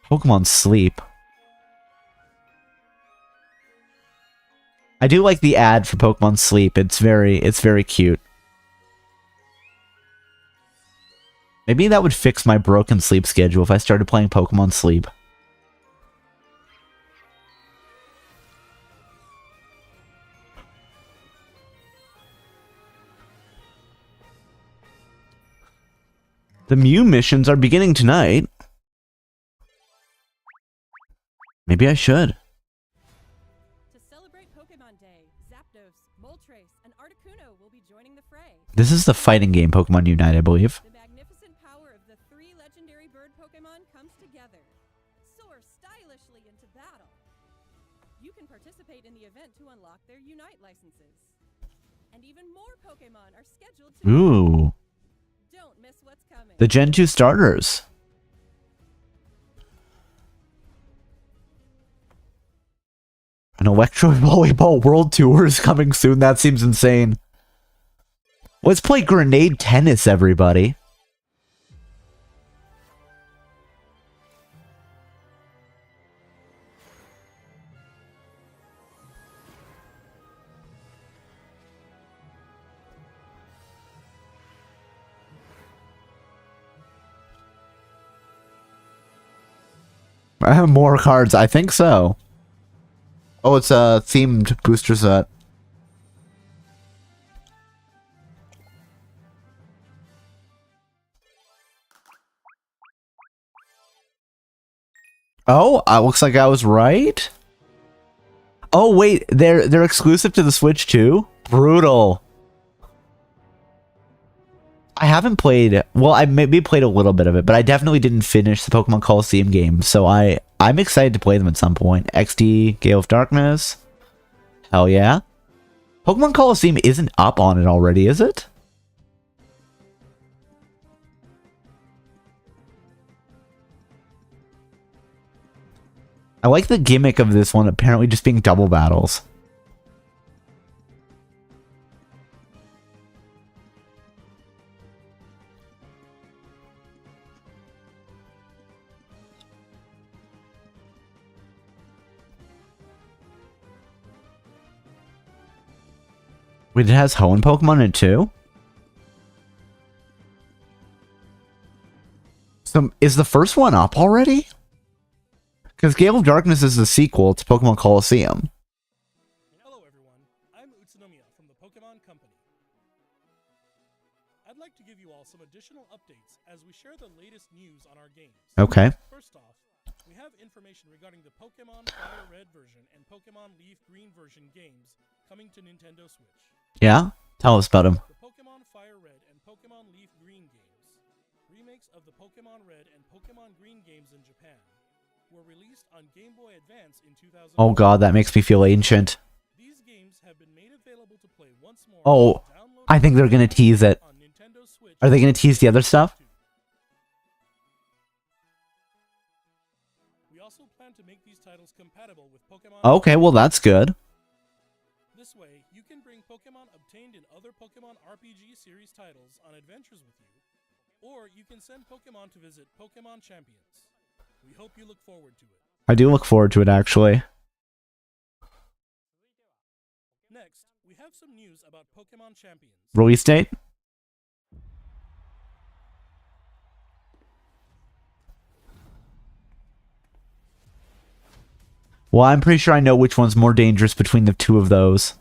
Pokemon Sleep. I do like the ad for Pokemon Sleep. It's very cute. Maybe that would fix my broken sleep schedule if I started playing Pokemon Sleep. The Mew missions are beginning tonight. Maybe I should. To celebrate Pokemon Day, Zapdos, Moltres, and Articuno will be joining the fray. This is the fighting game Pokemon Unite, I believe. The magnificent power of the 3 legendary bird Pokemon comes together. Soar stylishly into battle. You can participate in the event to unlock their Unite licenses. And even more Pokemon are scheduled to... Ooh. Don't miss what's coming. The Gen 2 starters. An Electro Volleyball World Tour is coming soon. That seems insane. Let's play Grenade Tennis, everybody. More cards, I think so. Oh, it's a themed booster set. Oh, looks like I was right. Oh wait, they're exclusive to the Switch too? Brutal. I haven't played, well, I maybe played a little bit of it, but I definitely didn't finish the Pokemon Coliseum game, so I'm excited to play them at some point. XD, Gale of Darkness. Hell yeah. Pokemon Coliseum isn't up on it already, is it? I like the gimmick of this one apparently just being double battles. Wait, it has Hoenn Pokemon in it too? So, is the first one up already? Because Gale of Darkness is the sequel to Pokemon Coliseum. Hello everyone, I'm Utsunomiya from the Pokemon Company. I'd like to give you all some additional updates as we share the latest news on our games. Okay. First off, we have information regarding the Pokemon Fire Red version and Pokemon Leaf Green version games coming to Nintendo Switch. Yeah? Tell us about them. The Pokemon Fire Red and Pokemon Leaf Green games, remakes of the Pokemon Red and Pokemon Green games in Japan, were released on Game Boy Advance in 2000. Oh god, that makes me feel ancient. These games have been made available to play once more. Oh, I think they're gonna tease it. On Nintendo Switch. Are they gonna tease the other stuff? We also plan to make these titles compatible with Pokemon. Okay, well that's good. This way, you can bring Pokemon obtained in other Pokemon RPG series titles on adventures with you, or you can send Pokemon to visit Pokemon Champions. We hope you look forward to it. I do look forward to it, actually. Next, we have some news about Pokemon Champions. Release date? Well, I'm pretty sure I know which one's more dangerous between the two of those.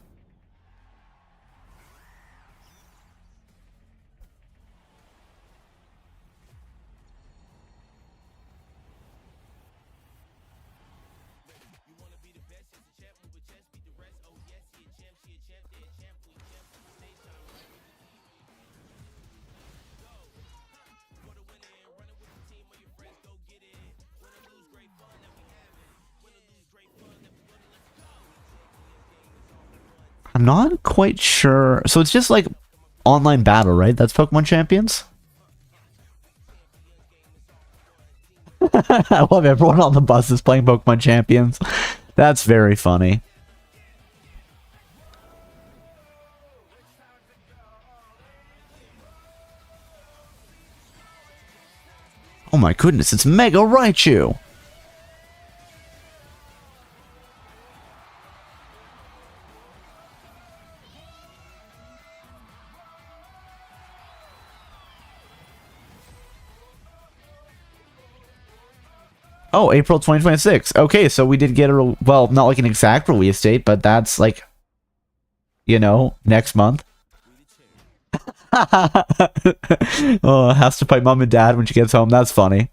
I'm not quite sure. So it's just like online battle, right? That's Pokemon Champions? I love everyone on the bus is playing Pokemon Champions. That's very funny. Oh my goodness, it's Mega Raichu! Oh, April 2026. Okay, so we did get a, well, not like an exact release date, but that's like, you know, next month. Oh, has to fight mom and dad when she gets home. That's funny.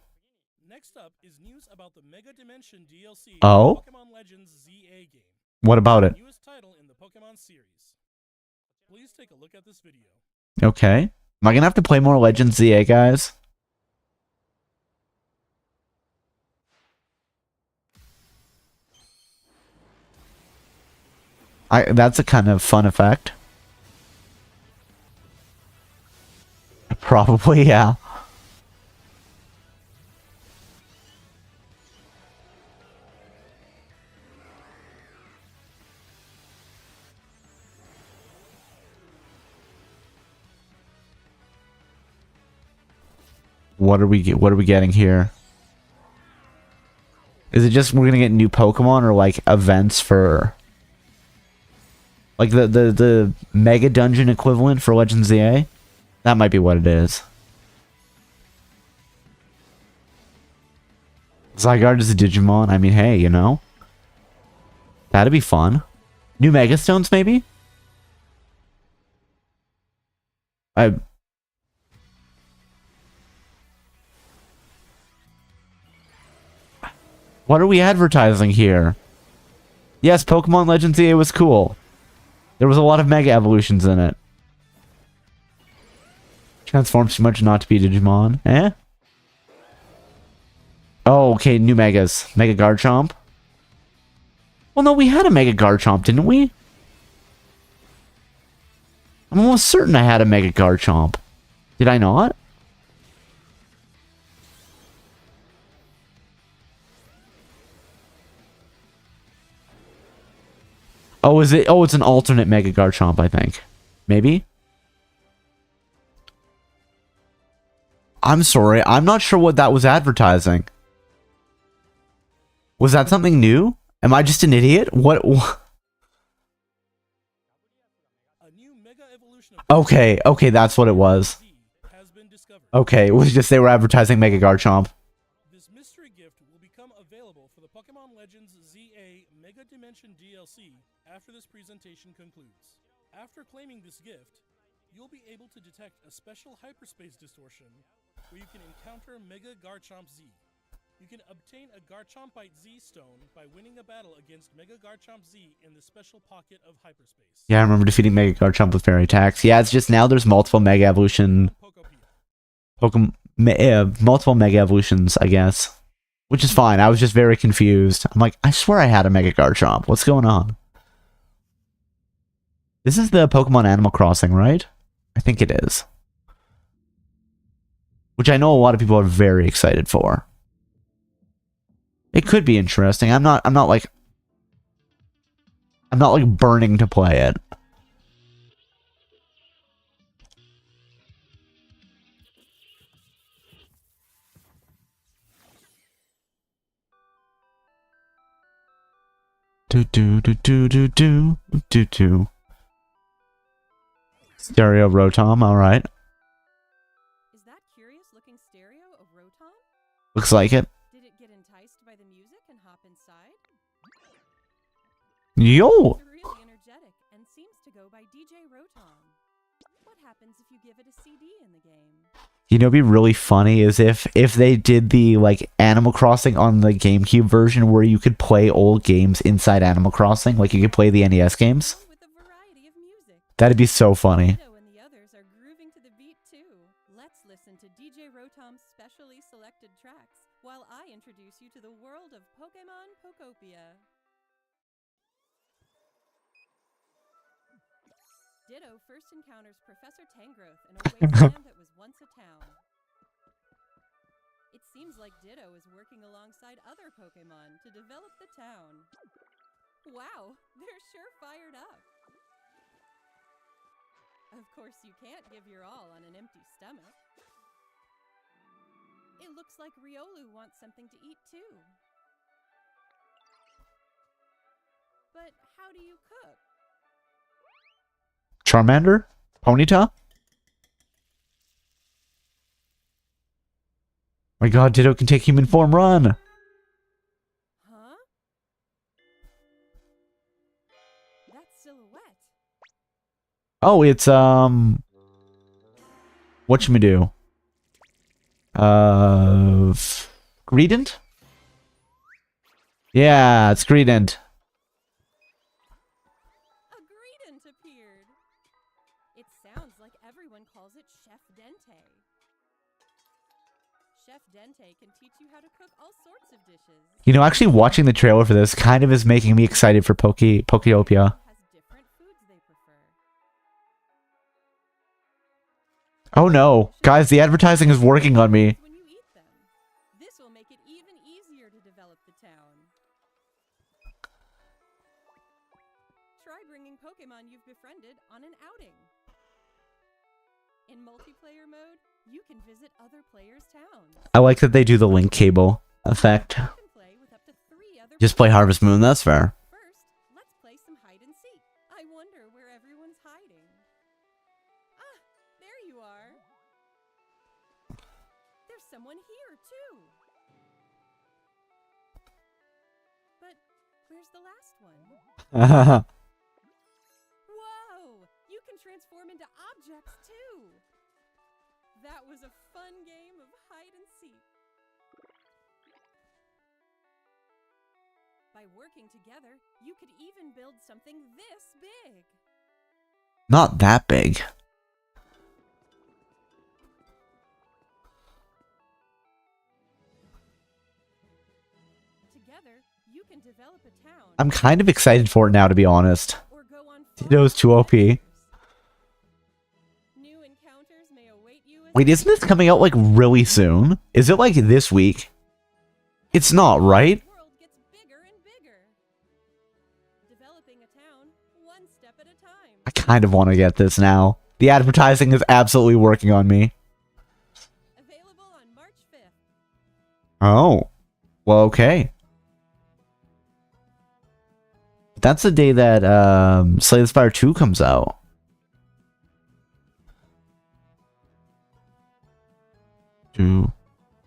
Next up is news about the Mega Dimension DLC Oh? Pokemon Legends ZA game. What about it? Newest title in the Pokemon series. Please take a look at this video. Okay. Am I gonna have to play more Legends ZA, guys? That's a kind of fun effect. Probably, yeah. What are we getting here? Is it just we're gonna get new Pokemon or like events for like the Mega Dungeon equivalent for Legends ZA? That might be what it is. Zygarde is a Digimon. I mean, hey, you know. That'd be fun. New Mega Stones, maybe? What are we advertising here? Yes, Pokemon Legends ZA was cool. There was a lot of Mega Evolutions in it. Transforms too much not to be Digimon. Eh? Oh, okay, new Megas. Mega Garchomp. Well, no, we had a Mega Garchomp, didn't we? I'm almost certain I had a Mega Garchomp. Did I not? Oh, is it? Oh, it's an alternate Mega Garchomp, I think. Maybe? I'm sorry, I'm not sure what that was advertising. Was that something new? Am I just an idiot? What? Okay, okay, that's what it was. Okay, it was just they were advertising Mega Garchomp. This mystery gift will become available for the Pokemon Legends ZA Mega Dimension DLC after this presentation concludes. After claiming this gift, you'll be able to detect a special hyperspace distortion where you can encounter Mega Garchomp Z. You can obtain a Garchompite Z stone by winning a battle against Mega Garchomp Z in the special pocket of hyperspace. Yeah, I remember defeating Mega Garchomp with Fairy Attacks. Yeah, it's just now there's multiple Mega Evolution... multiple Mega Evolutions, I guess. Which is fine, I was just very confused. I'm like, I swear I had a Mega Garchomp. What's going on? This is the Pokemon Animal Crossing, right? I think it is. Which I know a lot of people are very excited for. It could be interesting. I'm not like burning to play it. Do. Stereo Rotom, alright. Is that curious looking stereo of Rotom? Looks like it. Did it get enticed by the music and hop inside? Yo! It's really energetic and seems to go by DJ Rotom. What happens if you give it a CD in the game? You know, what'd be really funny is if they did the like Animal Crossing on the GameCube version where you could play old games inside Animal Crossing, like you could play the NES games. With a variety of music. That'd be so funny. Nintendo and the others are grooving to the beat too. Let's listen to DJ Rotom's specially selected tracks while I introduce you to the world of Pokemon Pokopia. Ditto first encounters Professor Tangrowth in a wasteland that was once a town. It seems like Ditto is working alongside other Pokemon to develop the town. Wow, they're sure fired up. Of course, you can't give your all on an empty stomach. It looks like Riolu wants something to eat too. But how do you cook? Charmander? Ponyta? My god, Ditto can take human form, run! Huh? That's Silhouette. Oh, it's, whatchamado? Greedent? Yeah, it's Greedent. A Greedent appeared. It sounds like everyone calls it Chef Dente. Chef Dente can teach you how to cook all sorts of dishes. You know, actually watching the trailer for this kind of is making me excited for Pokeopia. Has different foods they prefer. Oh no. Guys, the advertising is working on me. When you eat them, this will make it even easier to develop the town. Try bringing Pokemon you've befriended on an outing. In multiplayer mode, you can visit other players' towns. I like that they do the link cable effect. You can play with up to 3 other Just play Harvest Moon, that's fair. First, let's play some hide and seek. I wonder where everyone's hiding. Ah, there you are. There's someone here, too. But where's the last one? Whoa! You can transform into objects, too. That was a fun game of hide and seek. By working together, you could even build something this big. Not that big. Together, you can develop a town. I'm kind of excited for it now, to be honest. Or go on Ditto's too OP. New encounters may await you as Wait, isn't this coming out like really soon? Is it like this week? It's not, right? the world gets bigger and bigger. Developing a town one step at a time. I kind of want to get this now. The advertising is absolutely working on me. Available on March 5th. Oh. Well, okay. That's the day that Slay the Spire 2 comes out.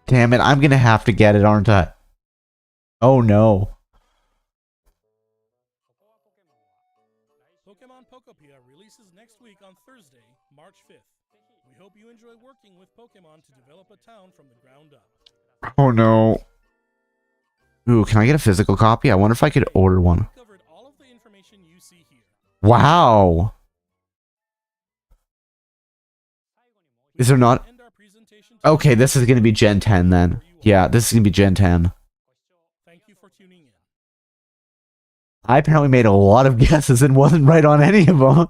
Damn it, I'm gonna have to get it, aren't I? Oh no. Pokemon Pokopia releases next week on Thursday, March 5th. We hope you enjoy working with Pokemon to develop a town from the ground up. Oh no. Ooh, can I get a physical copy? I wonder if I could order one. We covered all of the information you see here. Wow. Is there not? End our presentation Okay, this is gonna be Gen 10 then. Yeah, this is gonna be Gen 10. Thank you for tuning in. I apparently made a lot of guesses and wasn't right on any of them.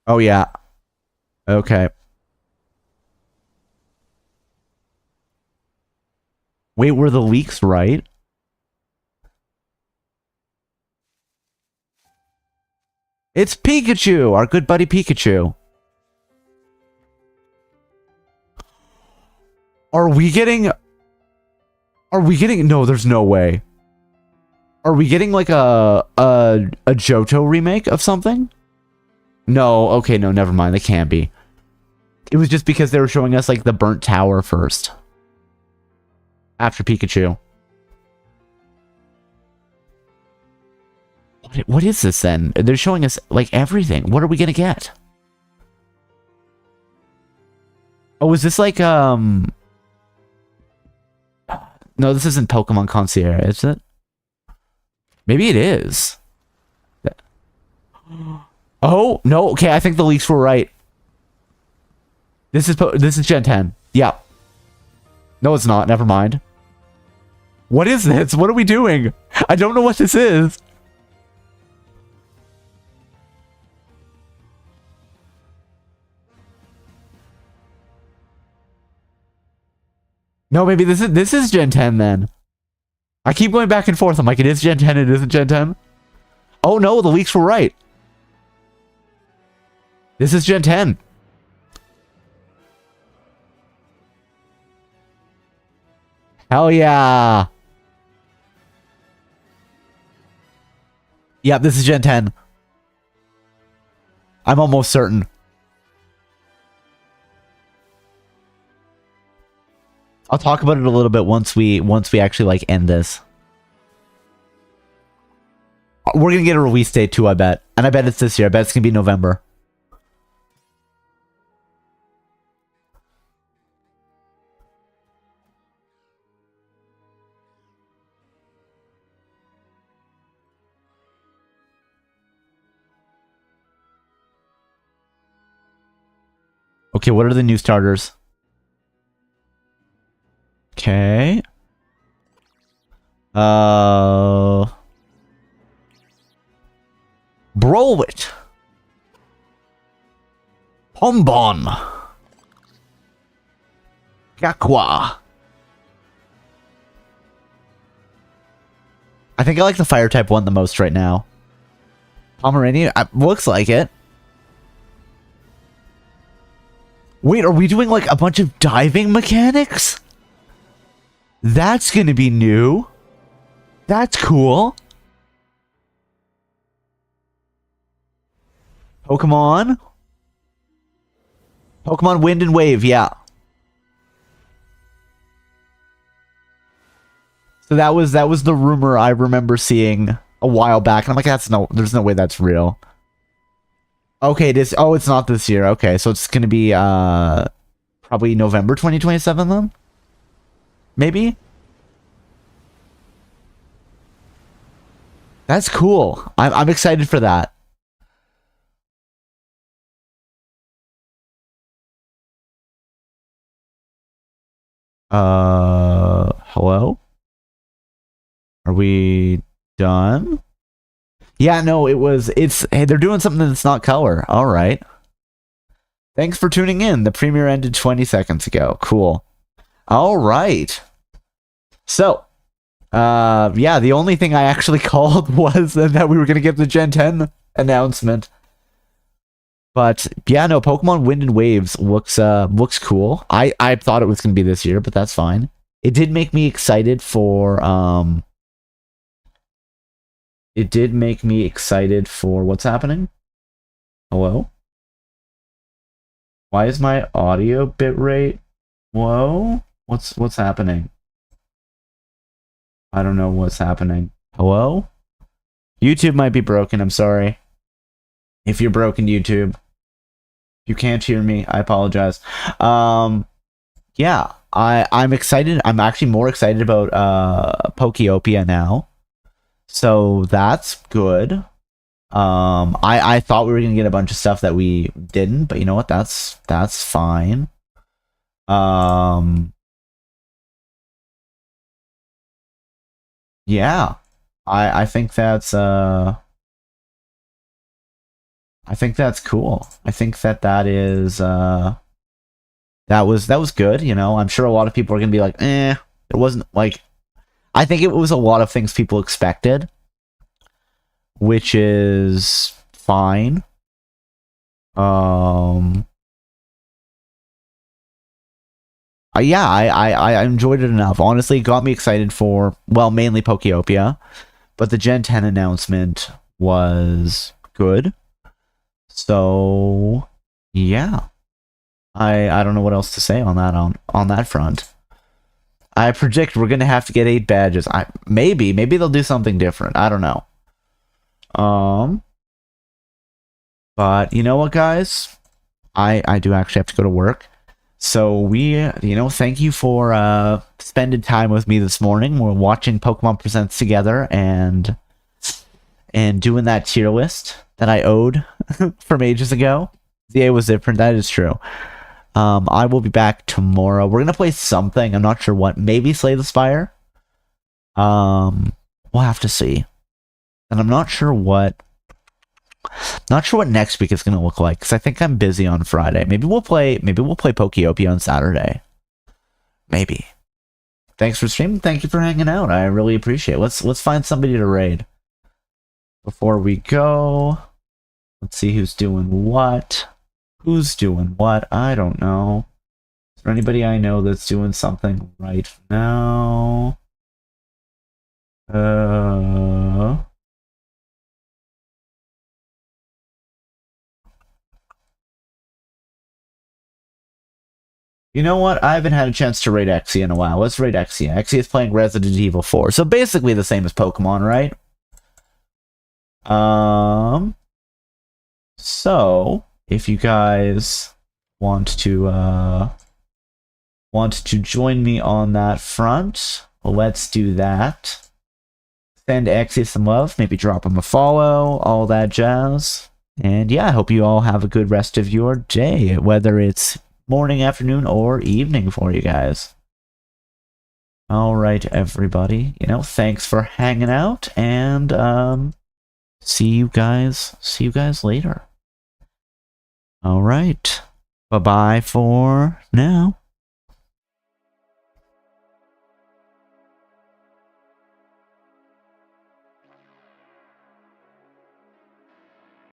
Oh yeah. Okay. Wait, were the leaks right? It's Pikachu! Our good buddy Pikachu. Are we getting... No, there's no way. Are we getting like a Johto remake of something? No, okay, no, never mind. They can't be. It was just because they were showing us like the burnt tower first. After Pikachu. What is this then? They're showing us like everything. What are we gonna get? Oh, is this like no, this isn't Pokemon Concierge, is it? Maybe it is. Oh, no, okay, I think the leaks were right. This is Gen 10. Yeah. No, it's not. Never mind. What is this? What are we doing? I don't know what this is. No, maybe this is Gen 10 then. I keep going back and forth. I'm like, it is Gen 10, it isn't Gen 10. Oh no, the leaks were right. This is Gen 10. Hell yeah. Yep, this is Gen 10. I'm almost certain. I'll talk about it a little bit once we actually like end this. We're gonna get a release date too, I bet. And I bet it's this year. I bet it's gonna be November. Okay, what are the new starters? Okay. Brolwit. Pombon. Gakwa. I think I like the fire type one the most right now. Pomeranian? Looks like it. Wait, are we doing like a bunch of diving mechanics? That's gonna be new. That's cool. Pokemon? Pokemon Wind and Wave, yeah. So that was the rumor I remember seeing a while back, and I'm like, there's no way that's real. Okay, it's not this year. Okay, so it's gonna be probably November 2027 then? Maybe? That's cool. I'm excited for that. Hello? Are we done? Yeah, no, hey, they're doing something that's not color. All right. Thanks for tuning in. The premiere ended 20 seconds ago. Cool. All right. So, yeah, the only thing I actually called was that we were going to get the Gen 10 announcement. But, yeah, no, Pokemon Wind and Waves looks cool. I thought it was going to be this year, but that's fine. It did make me excited for, It did make me excited for what's happening. Hello? Why is my audio bitrate? Whoa? What's happening? I don't know what's happening. Hello? YouTube might be broken, I'm sorry. If you're broken, YouTube. If you can't hear me, I apologize. Yeah, I'm excited. I'm actually more excited about Pokeopia now. So that's good. I thought we were gonna get a bunch of stuff that we didn't, but you know what? That's fine. Yeah. I think that's cool. I think that is that was good, you know. I'm sure a lot of people are gonna be like, it wasn't like, I think it was a lot of things people expected, which is fine. Yeah, I enjoyed it enough. Honestly, it got me excited for, well, mainly Pokeopia, but the Gen 10 announcement was good. So, yeah. I don't know what else to say on that front. I predict we're gonna have to get 8 badges. Maybe they'll do something different. I don't know. But you know what, guys? I do actually have to go to work. So thank you for spending time with me this morning. We're watching Pokemon Presents together and doing that tier list that I owed from ages ago. ZA was different, that is true. I will be back tomorrow. We're gonna play something. I'm not sure what. Maybe Slay the Spire. We'll have to see. And I'm not sure what. Not sure what next week is gonna look like, because I think I'm busy on Friday. Maybe we'll play Pokeopia on Saturday. Maybe. thanks for streaming. Thank you for hanging out. I really appreciate it. Let's find somebody to raid. Before we go, let's see who's doing what. Who's doing what? I don't know. Is there anybody I know that's doing something right now? You know what? I haven't had a chance to raid Exia in a while. Let's raid Exia. Exia is playing Resident Evil 4. So basically the same as Pokemon, right? So if you guys want to join me on that front, let's do that. Send Exia some love, maybe drop him a follow, all that jazz. And yeah, I hope you all have a good rest of your day, whether it's morning, afternoon, or evening for you guys. All right, everybody. Thanks for hanging out, and see you guys later. All right. Bye-bye for now.